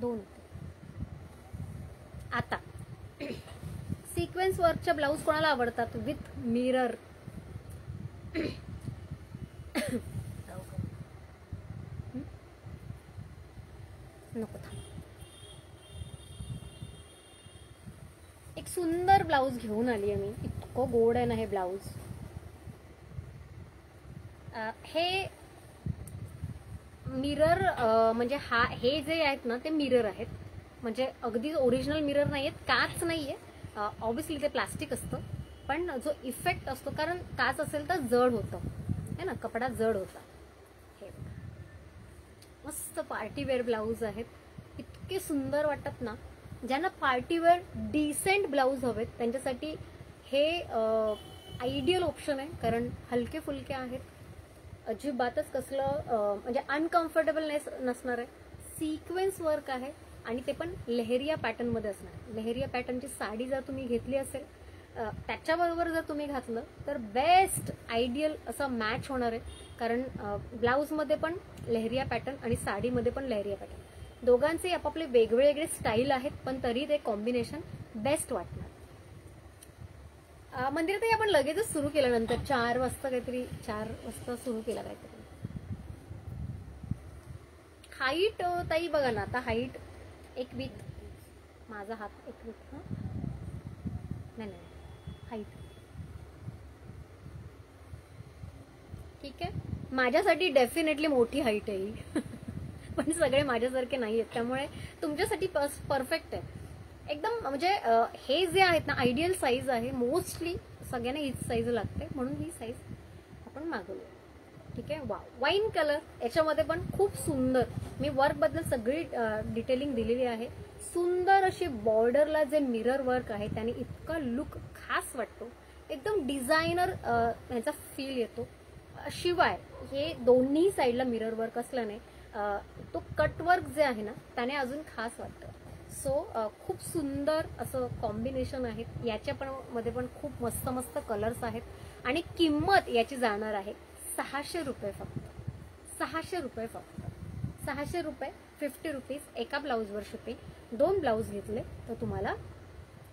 2 आता सिक्वेन्स वर्कच्या ब्लाऊज कोणाला आवडतात विथ मिरर? नको थांब. एक सुंदर ब्लाऊज घेऊन आली आहे मी, इतकं गोड आहे ना हे ब्लाऊज. हे मिरर म्हणजे हे जे आहेत ना ते मिरर आहेत, म्हणजे अगदी ओरिजिनल मिरर नाही आहेत, काच नाही आहे. ऑब्व्हियसली ते प्लास्टिक असतं, पण जो इफेक्ट असतो, कारण काच असेल तर जड होतं है ना, कपडा जड होता. हे मस्त पार्टीवेअर ब्लाऊज आहेत, इतके सुंदर वाटतात ना. ज्यांना पार्टीवेअर डिसेंट ब्लाऊज हवेत त्यांच्यासाठी हे आयडियल ऑप्शन आहे, कारण हलके फुलके आहेत, अजिबातच कसलं म्हणजे अनकम्फर्टेबलनेस नसणार आहे. सिक्वेन्स वर्क आहे आणि ते पण लेहरिया पॅटर्नमध्ये असणार. लेहरिया पॅटर्नची साडी जर तुम्ही घेतली असेल त्याच्याबरोबर जर तुम्ही घातलं तर बेस्ट आयडियल असं मॅच होणार आहे, कारण ब्लाऊजमध्ये पण लेहरिया पॅटर्न आणि साडीमध्ये पण लेहरिया पॅटर्न, दोघांचे आपापले वेगवेगळे स्टाईल आहेत, पण तरी ते कॉम्बिनेशन बेस्ट वाटणार. मंदिरातही आपण लगेचच सुरू केलं, नंतर 4 वाजता काहीतरी 4 वाजता सुरू केला काहीतरी. हाईट ताई बघा ना, आता हाईट एक विथ माझा हात एक विथ नाही हाईट ठीक आहे. माझ्यासाठी डेफिनेटली मोठी हाईट आहे पण सगळे माझ्यासारखे नाही आहेत, त्यामुळे तुमच्यासाठी परफेक्ट आहे एकदम. म्हणजे हे जे आहेत ना आयडियल साईज आहे, मोस्टली सगळ्यांना हीच साईज लागते, म्हणून ही साईज आपण मागवली. ठीक आहे. वाईन कलर याच्यामध्ये पण खूप सुंदर, मी वर्क बद्दल सगळी डिटेलिंग दिलेली आहे. सुंदर अशी बॉर्डरला जे मिरर वर्क आहे त्याने इतका लुक खास वाटतो, एकदम डिझायनर ह्याचा फील येतो. शिवाय हे दोन्ही साईडला मिरर वर्क असल्याने तो कटवर्क जे आहे ना त्याने अजून खास वाटतं. सो खूप सुंदर असं कॉम्बिनेशन आहे. याच्या पण मध्ये पण खूप मस्त मस्त कलर्स आहेत, आणि किंमत याची जाणार आहे 600 रुपये फक्त. 600 रुपये फक्त, 600 रुपये, 50 रुपीज एका ब्लाऊजवर शिपिंग. 2 ब्लाऊज घेतले तर तुम्हाला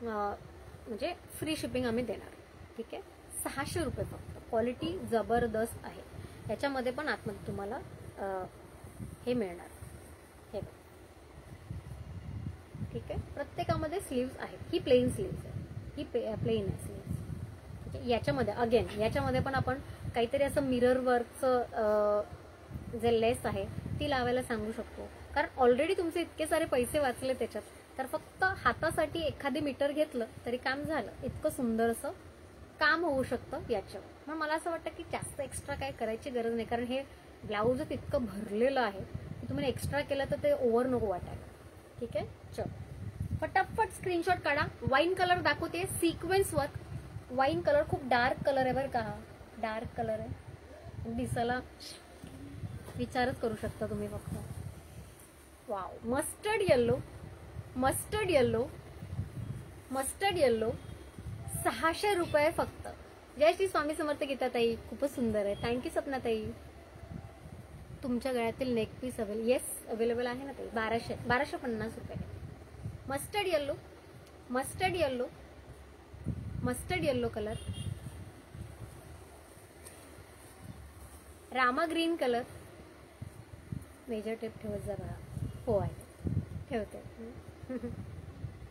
म्हणजे फ्री शिपिंग आम्ही देणार. ठीक आहे. 600 रुपये फक्त. क्वालिटी जबरदस्त आहे. याच्यामध्ये पण आतमध्ये तुम्हाला हे मिळणार, हे ठीक आहे. प्रत्येकामध्ये स्लीव्स आहेत. ही प्लेन स्लीव्स आहे, ही प्लेन आहे स्लीव्स. याच्यामध्ये अगेन याच्यामध्ये पण आपण काहीतरी असं मिरर वर्कचं जे लेस आहे ती लावायला सांगू शकतो, कारण ऑलरेडी तुमचे इतके सारे पैसे वाचले त्याच्यात, तर फक्त हातासाठी एखादी मीटर घेतलं तरी काम झालं. इतकं सुंदर असं काम होऊ शकतं याच्यावर. मग मला असं वाटतं की जास्त एक्स्ट्रा काय करायची गरज नाही, कारण हे ब्लाऊजच इतकं भरलेलं आहे की तुम्हाला एक्स्ट्रा केलं तर ते ओव्हर नको वाटायला. ठीक आहे. चल फटाफट स्क्रीनशॉट काढा. वाईन कलर दाखवते, सिक्वेन्स वर्क. वाईन कलर खूप डार्क कलर आहे बरं का, डार्क कलर आहे, दिसायला विचारच करू शकता तुम्ही फक्त. Wow. Mustard yellow, mustard yellow, mustard yellow. 600 रुपये फक्त. जय श्री स्वामी समर्थ गीताताई, खूपच सुंदर आहे. थँक्यू सपनाताई. तुमच्या गळ्यातील नेक पीस अवेलेबल आहे ना ताई. 1250 रुपये. Mustard yellow, mustard yellow, mustard yellow colour. Rama green colour. Measure tape ठेवत जा बघा. हो आहे, ठेवते.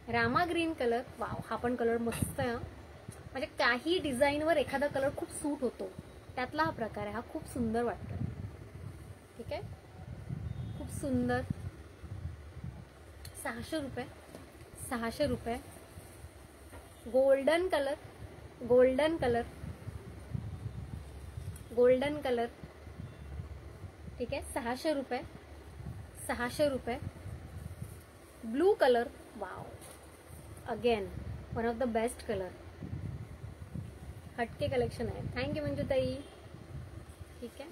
Rama green colour. वाव, हा पण कलर मस्त आहे. म्हणजे काही डिझाईनवर एखादा कलर खूप सूट होतो, त्यातला हा प्रकार आहे. हा खूप सुंदर वाटतो. ठीक आहे. खूप सुंदर. 600 रुपये, 600 रुपये. Golden colour, golden colour, golden colour. ठीक आहे. 600 रुपये, 600 रुपये. Blue colour. Wow, again one of the best colour. हटके कलेक्शन आहे. थँक्यू मंजूताई. ठीक आहे.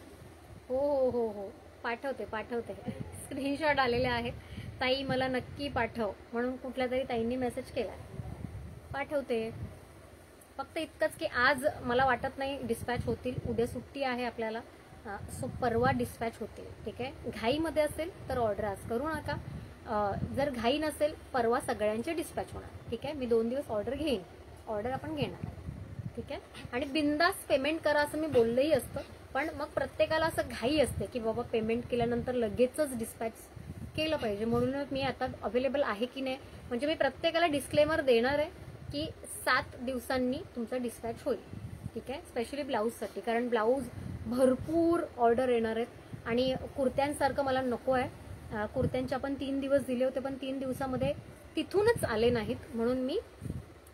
हो हो हो हो, पाठवते पाठवते. स्क्रीनशॉट आलेले आहेत. ताई मला नक्की पाठव म्हणून कुठल्या तरी ताईंनी मेसेज केला. पाठवते. फक्त इतकंच की आज मला वाटत नाही डिस्पॅच होतील. उद्या सुट्टी आहे आपल्याला, सो परवा डिस्पॅच होतील. ठीक आहे. घाईमध्ये असेल तर ऑर्डर आज करू नका. जर घाई नसेल परवा सगळ्यांचे डिस्पॅच होणार. ठीक आहे. मी 2 दिवस ऑर्डर घेईन. ऑर्डर आपण घेणार. ठीक आहे. आणि बिंदास पेमेंट करा असं मी बोललंही असतं, पण मग प्रत्येकाला असं घाई असते की बाबा पेमेंट केल्यानंतर लगेचच डिस्पॅच केलं पाहिजे. म्हणूनच मी आता अवेलेबल आहे की नाही, म्हणजे मी प्रत्येकाला डिस्क्लेमर देणार आहे की 7 दिवसांनी तुमचं डिस्पॅच होईल. ठीक आहे. स्पेशली ब्लाऊजसाठी, कारण ब्लाऊज भरपूर ऑर्डर येणार आहेत आणि कुर्त्यांसारखं मला नको आहे. कुर्त्यांचे आपण 3 दिवस दिले होते, पण 3 दिवसामध्ये तिथूनच आले नाहीत. म्हणून मी,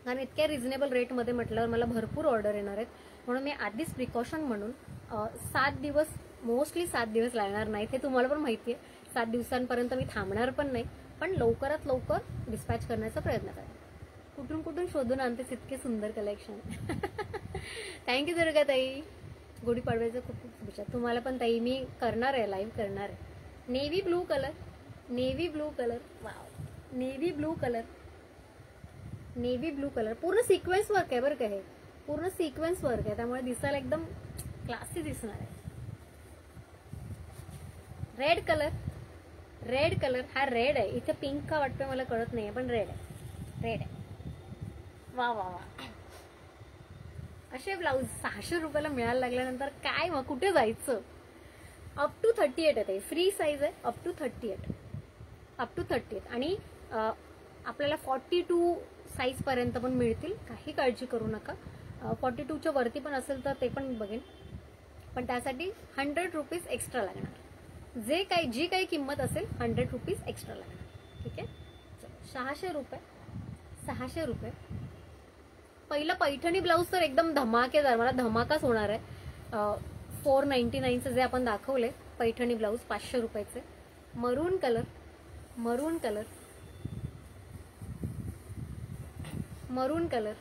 कारण इतक्या रिझनेबल रेटमध्ये म्हटल्यावर मला भरपूर ऑर्डर येणार आहेत, म्हणून मी आधीच प्रिकॉशन म्हणून 7 दिवस, मोस्टली 7 दिवस लागणार नाहीत, हे तुम्हाला पण माहिती आहे. 7 दिवसांपर्यंत मी थांबणार पण नाही, पण लवकरात लवकर डिस्पॅच करण्याचा प्रयत्न करेन. कुठून कुठून शोधून आणतेस इतके सुंदर कलेक्शन. थँक्यू दुर्गा ताई. गुढीपाडव्याचं खूप खूप शुभेच्छा तुम्हाला पण ताई. मी करणार आहे, लाईव्ह करणार आहे. Navy blue colour, navy blue colour, wow, navy blue colour, navy blue colour. पूर्ण सिक्वेन्स वर्क आहे बरं का, हे पूर्ण सिक्वेन्स वर्क आहे, त्यामुळे दिसायला एकदम क्लासी दिसणार आहे. रेड कलर, रेड कलर, हा रेड आहे. इथे पिंक का वाटतोय मला कळत नाहीये, पण रेड आहे, रेड आहे. वा वा वा. असे ब्लाऊज 600 रुपयाला मिळायला लागल्यानंतर काय मग कुठे जायचं. अप टू 38 आहे, फ्री साईज आहे. Up to 38, up to 38. आणि आपल्याला 42 साईज पर्यंत पण मिळतील, काही काळजी करू नका. 42च्या वरती पण असेल तर ते पण बघेन, पण त्यासाठी 100 रुपीज एक्स्ट्रा लागणार. जी काही किंमत असेल 100 रुपीज एक्स्ट्रा लागणार. ठीक आहे. 600 रुपये, 600 रुपये. पहिलं पैठणी ब्लाऊज तर एकदम धमाकेदार, मला धमाकाच होणार आहे. 499चं जे आपण दाखवले पैठणी ब्लाऊज 500 रुपयाचे. मरून कलर, मरून कलर, मरून कलर.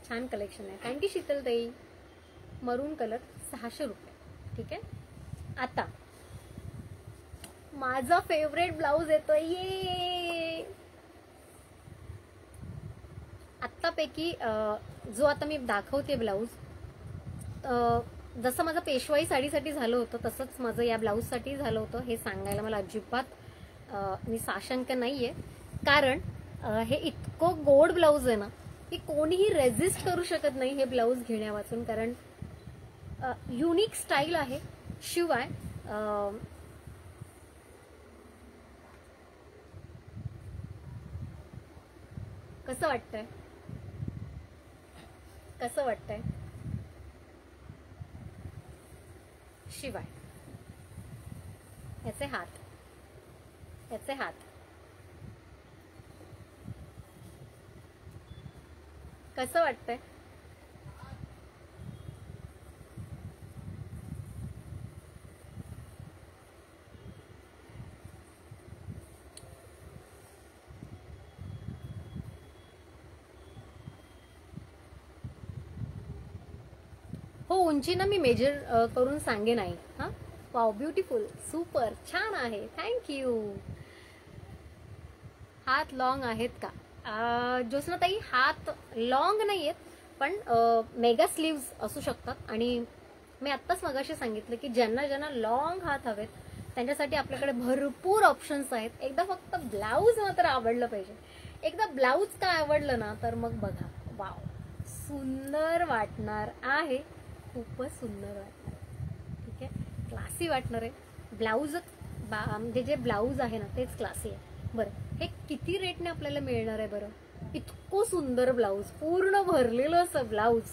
छान कलेक्शन आहे. थँक्यू शीतल ताई. मरून कलर 600 रुपये. ठीक आहे. आता माझा फेवरेट ब्लाऊज येतोय. ये आत्तापैकी जो आता मी दाखवते ब्लाऊज, जसं माझं पेशवाई साडीसाठी झालं होतं तसंच माझं या ब्लाऊजसाठी झालं होतं. हे सांगायला मला अजिबात मी साशंक नाहीये, कारण हे इतकं गोड ब्लाऊज आहे ना की कोणीही रेजिस्ट करू शकत नाही हे ब्लाऊज घेण्यावाचून, कारण युनिक स्टाईल आहे. शिवाय कसं वाटतंय, कसं वाटतंय. शिवाय याचे हात, याचे हात कसं वाटतंय. हो, उंची ना मी मेजर करून सांगेन आई. हा, वाव, ब्युटिफुल, सुपर, छान आहे. थँक्यू. हात लॉंग आहेत का ज्योत्स्ना ताई? हात लॉंग नाही आहेत, पण मेगा स्लीव्ज असू शकतात. आणि मी आत्ताच मगाशी सांगितलं की ज्यांना ज्यांना लॉंग हात हवेत त्यांच्यासाठी आपल्याकडे भरपूर ऑप्शन्स आहेत. एकदा फक्त ब्लाऊज मात्र आवडलं पाहिजे. एकदा ब्लाऊज का आवडलं ना तर मग बघा, वाव, सुंदर वाटणार आहे, खूपच सुंदर वाटणार. ठीक आहे. क्लासी वाटणार आहे. ब्लाऊज म्हणजे जे ब्लाऊज आहे ना तेच क्लासी आहे. बरं, हे किती रेटने आपल्याला मिळणार आहे बरं? इतकं सुंदर ब्लाऊज, पूर्ण भरलेलं असं ब्लाऊज.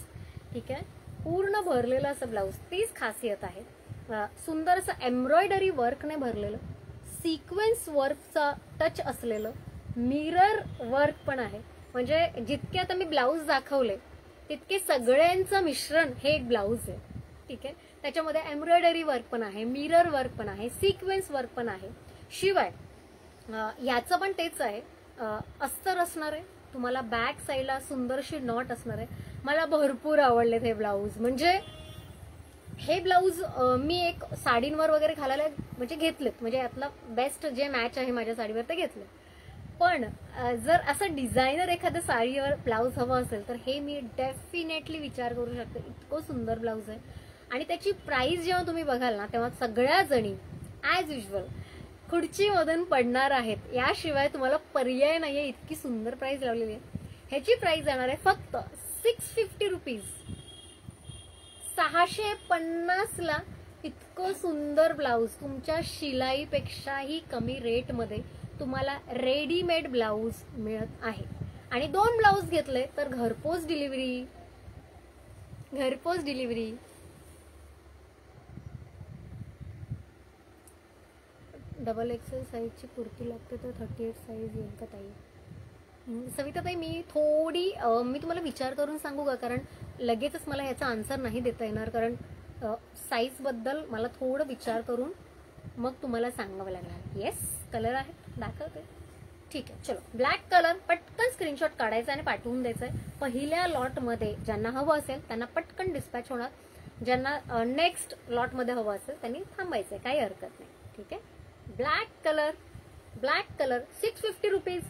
ठीक आहे. पूर्ण भरलेलं असं ब्लाऊज, तीच खासियत आहे. सुंदर असं एम्ब्रॉयडरी वर्कने भरलेलं, सिक्वेन्स वर्कचा टच असलेलं, मिरर वर्क पण आहे. म्हणजे जितके आता मी ब्लाऊज दाखवले तितके सगळ्यांचं मिश्रण हे एक ब्लाऊज आहे. ठीक आहे. त्याच्यामध्ये एम्ब्रॉयडरी वर्क पण आहे, मिरर वर्क पण आहे, सिक्वेन्स वर्क पण आहे. शिवाय याचं पण तेच आहे, अस्तर असणार आहे. तुम्हाला बॅक साईडला सुंदरशी नॉट असणार आहे. मला भरपूर आवडले हे ब्लाऊज, म्हणजे हे ब्लाऊज मी एक साडींवर वगैरे घालायला म्हणजे घेतलेत, म्हणजे यातला बेस्ट जे मॅच आहे माझ्या साडीवर ते घेतलं. पण जर असं डिझायनर एखाद्या साडीवर ब्लाऊज हवं असेल तर हे मी डेफिनेटली विचार करू शकते. इतकं सुंदर ब्लाऊज आहे. आणि त्याची प्राइस जेव्हा तुम्ही बघाल ना तेव्हा सगळ्या जणी ॲज युजल खुर्चीमधून पडणार आहेत. याशिवाय तुम्हाला पर्याय नाहीये, इतकी सुंदर प्राइस लावलेली आहे. ह्याची प्राइस जाणार आहे फक्त 650 रुपीज. 650 ला इतकं सुंदर ब्लाऊज तुमच्या शिलाईपेक्षाही कमी रेटमध्ये तुम्हाला रेडीमेड ब्लाऊज मिळत आहे. आणि 2 ब्लाऊज घेतले तर घरपोच डिलिव्हरी. घरपोच डिलिव्हरी. डबल एक्सेल साईजची कुर्ती लागते तर 38 साईज येईल का ताई? सविताताई मी तुम्हाला विचार करून सांगू का, कारण लगेचच मला ह्याचा आन्सर नाही देता येणार, कारण साईज बद्दल मला थोडं विचार करून मग तुम्हाला सांगावं लागणार. येस कलर आहे दाखवते. ठीक आहे चलो. ब्लॅक कलर पटकन स्क्रीनशॉट काढायचा आणि पाठवून द्यायचा आहे. पहिल्या लॉटमध्ये ज्यांना हवं असेल त्यांना पटकन डिस्पॅच होणार. ज्यांना नेक्स्ट लॉटमध्ये हवं असेल त्यांनी थांबायचंय, काही हरकत नाही. ठीक आहे. Black colour. Black colour 650 rupees.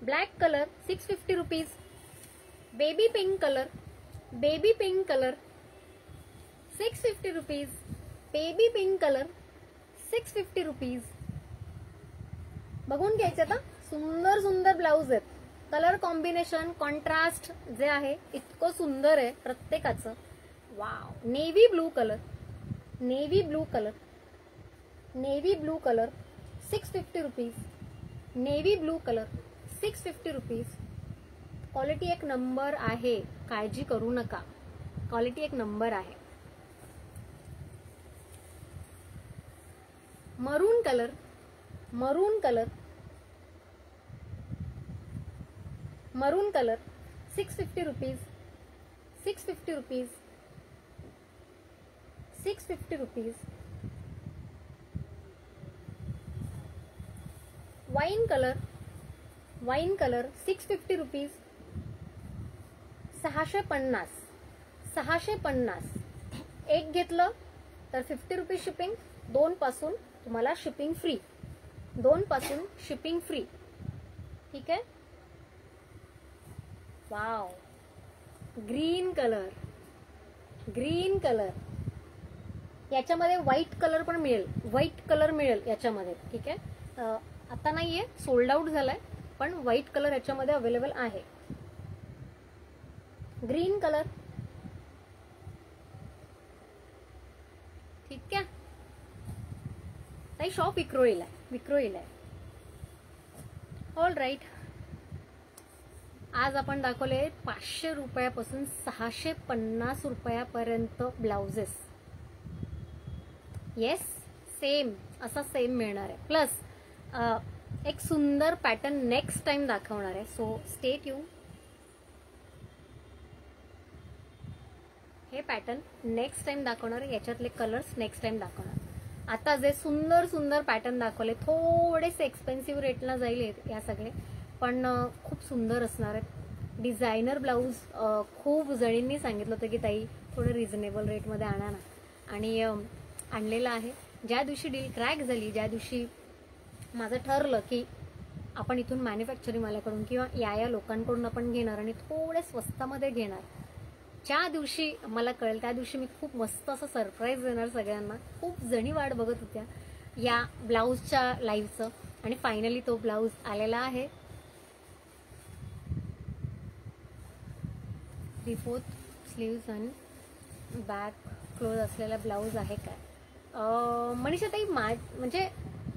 Black colour 650 rupees. Baby pink colour. Baby pink colour 650 rupees. Baby pink colour 650 rupees. बघून घ्यायचे आता. सुंदर सुंदर ब्लाऊज आहेत. कलर कॉम्बिनेशन कॉन्ट्रास्ट जे आहे इतकं सुंदर आहे प्रत्येकाचं. Wow. Navy blue colour. Navy blue colour. Navy blue colour 650 rupees. Navy blue colour 650 rupees. Quality एक नंबर आहे, काळजी करू नका. क्वालिटी एक नंबर आहे. मरून कलर. मरून कलर. मरून colour 650 rupees. 650 rupees. 650 rupees. Wine colour. Wine colour 650 rupees. 650. 650. एक घेतलं तर 50 रुपीज शिपिंग. 2 पासून तुम्हाला शिपिंग फ्री. 2 पासून शिपिंग फ्री. ठीक आहे. Wow. Green colour. Green colour याच्यामध्ये व्हाईट कलर पण मिळेल. व्हाईट कलर मिळेल याच्यामध्ये. ठीक आहे. आता नाहीये, सोल्ड आउट झालाय, पण व्हाईट कलर याच्यामध्ये अवेलेबल आहे. Green colour. ठीक आहे. ताई शॉप विक्रोळीला आहे. विक्रोळीला आहे. All right. आज आपण दाखवले 500 रुपयापासून 650 रुपयापर्यंत ब्लाउजेस. येस सेम असा सेम मिळणार आहे. प्लस एक सुंदर पॅटर्न नेक्स्ट टाइम दाखवणार आहे. So stay tune. हे पॅटर्न नेक्स्ट टाइम दाखवणार आहे. याच्यातले कलर्स नेक्स्ट टाइम दाखवणार. आता जे सुंदर सुंदर पॅटर्न दाखवले थोडेसे एक्सपेन्सिव्ह रेटला जाईल या सगळे, पण खूप सुंदर असणार आहेत. डिझायनर ब्लाऊज खूप जणींनी सांगितलं होतं की ताई थोडं रिझनेबल रेटमध्ये आणा ना, आणि आणलेलं आहे. ज्या दिवशी डील क्रॅक झाली, ज्या दिवशी माझं ठरलं की आपण इथून मॅन्युफॅक्चरिंग वाल्याकडून किंवा या लोकांकडून आपण घेणार आणि थोडे स्वस्तामध्ये घेणार, ज्या दिवशी मला कळेल त्या दिवशी मी खूप मस्त असं सरप्राईज देणार सगळ्यांना. खूप जणी वाट बघत होत्या या ब्लाऊजच्या लाईव्हचं, आणि फायनली तो ब्लाऊज आलेला आहे. 3/4 स्लीव्स आणि बॅक क्लोज असलेला ब्लाऊज आहे काय? मनीषा ताई म्हणजे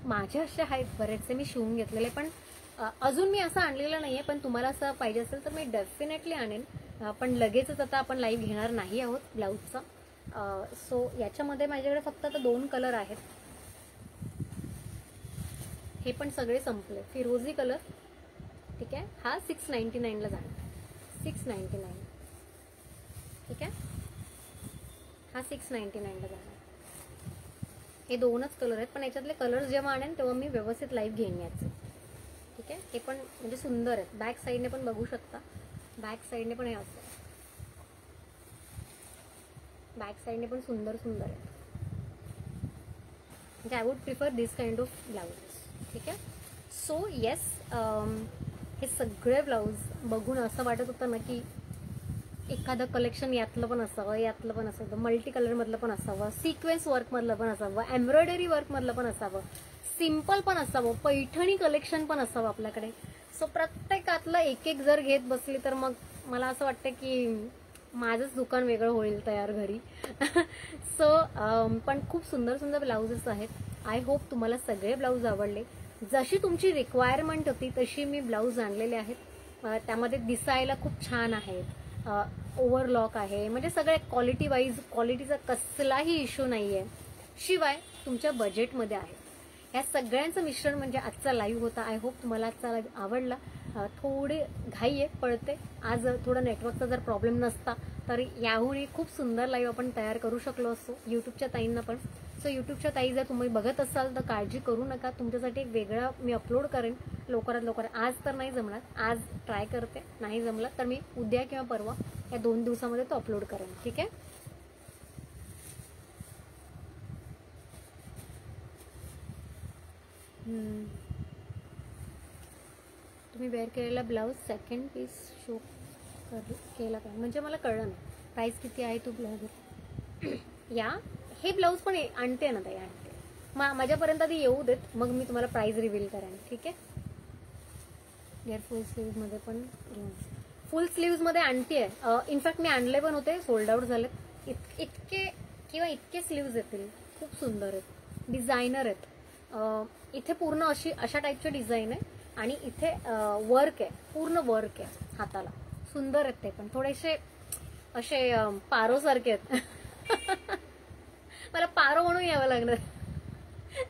माझ्या असे आहेत बरेचसे मी शिवून घेतलेले, पण अजून मी असं आणलेलं नाहीये. पण तुम्हाला असं पाहिजे असेल तर मी डेफिनेटली आणेन, पण लगेचच आता आपण लाईव्ह घेणार नाही आहोत ब्लाऊजचा. सो याच्यामध्ये माझ्याकडे फक्त आता 2 कलर आहेत. हे पण सगळे संपले. फिरोजी कलर. ठीक आहे. हा 699 ला जाणार. 699. ठीक आहे. हा 699 ला जाणार. हे 2च कलर आहेत, पण याच्यातले कलर्स जेव्हा आणेन तेव्हा मी व्यवस्थित लाईव्ह घेईन याचे. ठीक आहे. हे पण म्हणजे सुंदर आहेत. बॅक साईडने पण बघू शकता. बॅक साईडने पण हे असं बॅक साईडने पण सुंदर सुंदर आहे. म्हणजे I would prefer this kind of blouse. ठीक आहे. सो येस, हे सगळे ब्लाऊज बघून असं वाटत होतं ना की एखादं कलेक्शन यातलं पण असावं, यातलं पण असावं, मल्टी कलरमधलं पण असावं, सिक्वेन्स वर्कमधलं पण असावं, एम्ब्रॉयडरी वर्कमधलं पण असावं, सिम्पल पण असावं, पैठणी कलेक्शन पण असावं आपल्याकडे. सो प्रत्येकातलं एक एक जर घेत बसली तर मग मला असं वाटतं की माझंच दुकान वेगळं होईल तयार घरी. सो पण खूप सुंदर सुंदर ब्लाउजेस आहेत. आय होप तुम्हाला सगळे ब्लाऊज आवडले. जशी तुमची रिक्वायरमेंट होती तशी मी ब्लाऊज आणलेले आहेत. त्यामध्ये दिसायला खूप छान आहेत, ओव्हरलॉक आहे, म्हणजे सगळे क्वालिटी वाईज क्वालिटीचा कसलाही इश्यू नाही आहे, शिवाय तुमच्या बजेटमध्ये आहे. या सगळ्यांचं मिश्रण म्हणजे आजचा लाईव्ह होता. आय होप तुम्हाला आजचा लाईव्ह आवडला. थोडी घाई आहे, पळते आज, थोडा नेटवर्कचा जर प्रॉब्लेम नसता तर याहूनही खूप सुंदर लाईव्ह आपण तयार करू शकलो असतो यूट्यूबच्या ताईंना पण. सो यूट्यूबच्या ताई जर तुम्ही बघत असाल तर काळजी करू नका, तुमच्यासाठी एक वेगळा मी अपलोड करेन लवकरात लवकर. आज तर नाही जमणार, आज ट्राय करते, नाही जमलं तर मी उद्या किंवा परवा या 2 दिवसामध्ये तो अपलोड करेन. ठीक आहे. तुम्ही वेअर केलेला ब्लाऊज सेकंड पीस शो केला का, म्हणजे मला कळलं नाही प्राइस किती आहे तो ब्लाऊज. या हे ब्लाऊज पण आणते ना ताई, आणते. माझ्यापर्यंत आधी येऊ देत, मग मी तुम्हाला प्राइस रिव्हील करेन. ठीक आहे. यार फुल स्लीव्ज मध्ये पण घेऊन, फुल स्लीव्ज मध्ये आणते. इनफॅक्ट मी आणले पण होते, सोल्ड आउट झाले. इतके किंवा इतके स्लीव्ज येतील, खूप सुंदर आहेत, डिझायनर आहेत. इथे पूर्ण अशा टाईपचे डिझाईन आहे आणि इथे वर्क आहे, पूर्ण वर्क आहे हाताला, सुंदर आहेत ते पण. थोडेसे असे पारोसारखे आहेत. मला पारो म्हणून यावं लागणार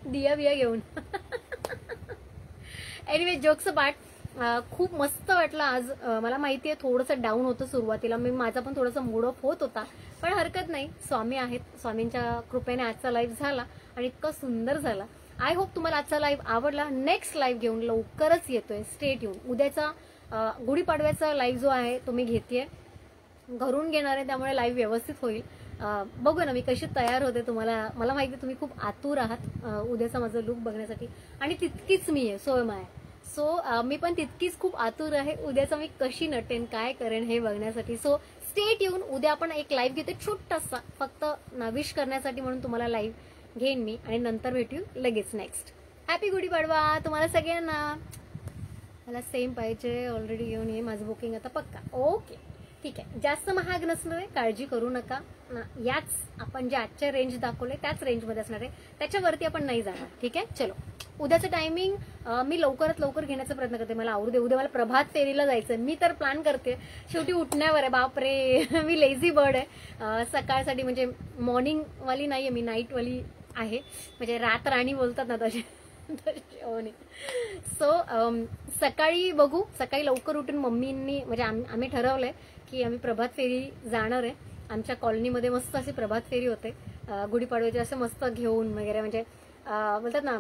दिया बिया घेऊन. एनिवे, जोक्स पार्ट, खूप मस्त वाटलं आज. मला माहिती आहे थोडंसं डाऊन होतं सुरुवातीला, माझा पण थोडासा मूड ऑफ होत होता, पण हरकत नाही, स्वामी आहेत, स्वामींच्या कृपेने आजचा लाईव्ह झाला आणि इतका सुंदर झाला. आय होप तुम्हाला आजचा लाईव्ह आवडला. नेक्स्ट लाईव्ह घेऊन लवकरच येतोय, स्टेट येऊन. उद्याचा गुढीपाडव्याचा लाईव्ह जो आहे तो मी घेतेय, घरून घेणार आहे, त्यामुळे लाईव्ह व्यवस्थित होईल. बघू ना मी कशी तयार होते. मला माहिती तुम्ही खूप आतुर आहात उद्याचा माझं लुक बघण्यासाठी, आणि तितकीच मी आहे, सो माय. सो मी पण तितकीच खूप आतुर आहे उद्याचा मी कशी नटेन, काय करेन हे बघण्यासाठी. सो स्टेट येऊन, उद्या आपण एक लाईव्ह घेते छोटासा, फक्त विश करण्यासाठी म्हणून तुम्हाला लाईव्ह घेईन मी, आणि नंतर भेटू लगेच नेक्स्ट. हॅपी गुढीपाडवा तुम्हाला सगळ्यांना. मला सेम पाहिजे, ऑलरेडी घेऊन ये, माझं बुकिंग आता पक्का. ओके, ठीक आहे. जास्त महाग नसणार आहे, काळजी करू नका. याच आपण जे आजच्या रेंज दाखवले त्याच रेंजमध्ये असणार आहे, त्याच्यावरती आपण नाही जाणार. ठीक आहे. चलो, उद्याचं टायमिंग मी लवकरात लवकर घेण्याचा प्रयत्न करते. मला आवडू दे, उद्या मला प्रभात फेरीला जायचं. मी तर प्लॅन करते, शेवटी उठण्यावर आहे. बापरे, मी लेझी बर्ड आहे. सकाळसाठी म्हणजे मॉर्निंगवाली नाही आहे मी, नाईटवाली आहे. म्हणजे रात राणी बोलतात ना तसे. सो सकाळी बघू, सकाळी लवकर उठून मम्मींनी म्हणजे आम्ही ठरवलंय की आम्ही प्रभात फेरी जाणार आहे. आमच्या कॉलनीमध्ये मस्त अशी प्रभात फेरी होते गुढीपाडव्याचे, असं मस्त घेऊन वगैरे, म्हणजे बोलतात ना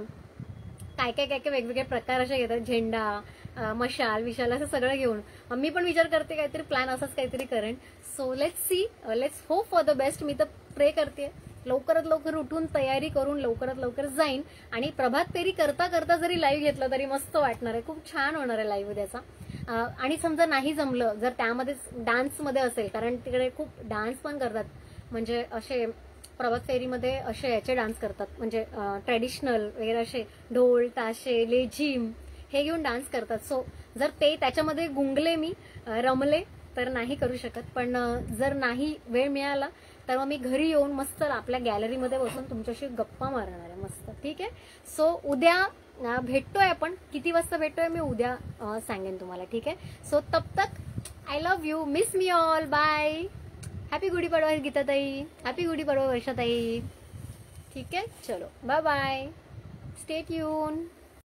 काय काय काय काय वेगवेगळे प्रकार असे घेतात, झेंडा, मशाल विशाल असं सगळं घेऊन. मी पण विचार करते काहीतरी प्लॅन असाच काहीतरी करेन. So let's see, let's hope for the best. मी तर प्रे करते लवकरात लवकर उठून तयारी करून लवकरात लवकर जाईन, आणि प्रभात फेरी करता करता जरी लाईव्ह घेतलं तरी मस्त वाटणार आहे, खूप छान होणार आहे लाईव्ह उद्याचा. आणि समजा नाही जमलं, जर त्यामध्येच डान्समध्ये असेल, कारण तिकडे खूप डान्स पण करतात, म्हणजे असे प्रभात फेरीमध्ये असे याचे डान्स करतात, म्हणजे ट्रेडिशनल वगैरे असे ढोल ताशे लेझिम हे घेऊन डान्स करतात. सो जर ते त्याच्यामध्ये गुंगले मी रमले तर नाही करू शकत, पण जर नाही वेळ मिळाला तर मग मी घरी येऊन मस्त आपल्या गॅलरीमध्ये बसून तुमच्याशी गप्पा मारणार आहे मस्त. ठीक आहे. सो उद्या भेटतोय आपण, किती वाजता भेटतोय मी उद्या सांगेन तुम्हाला. ठीक आहे. सो तब तक I love you, miss me all, bye. Happy Gudi Padwa गीताताई, हॅपी गुढीपाडवा वर्षाताई. ठीक आहे. चलो, बाय बाय, स्टे ट्यून.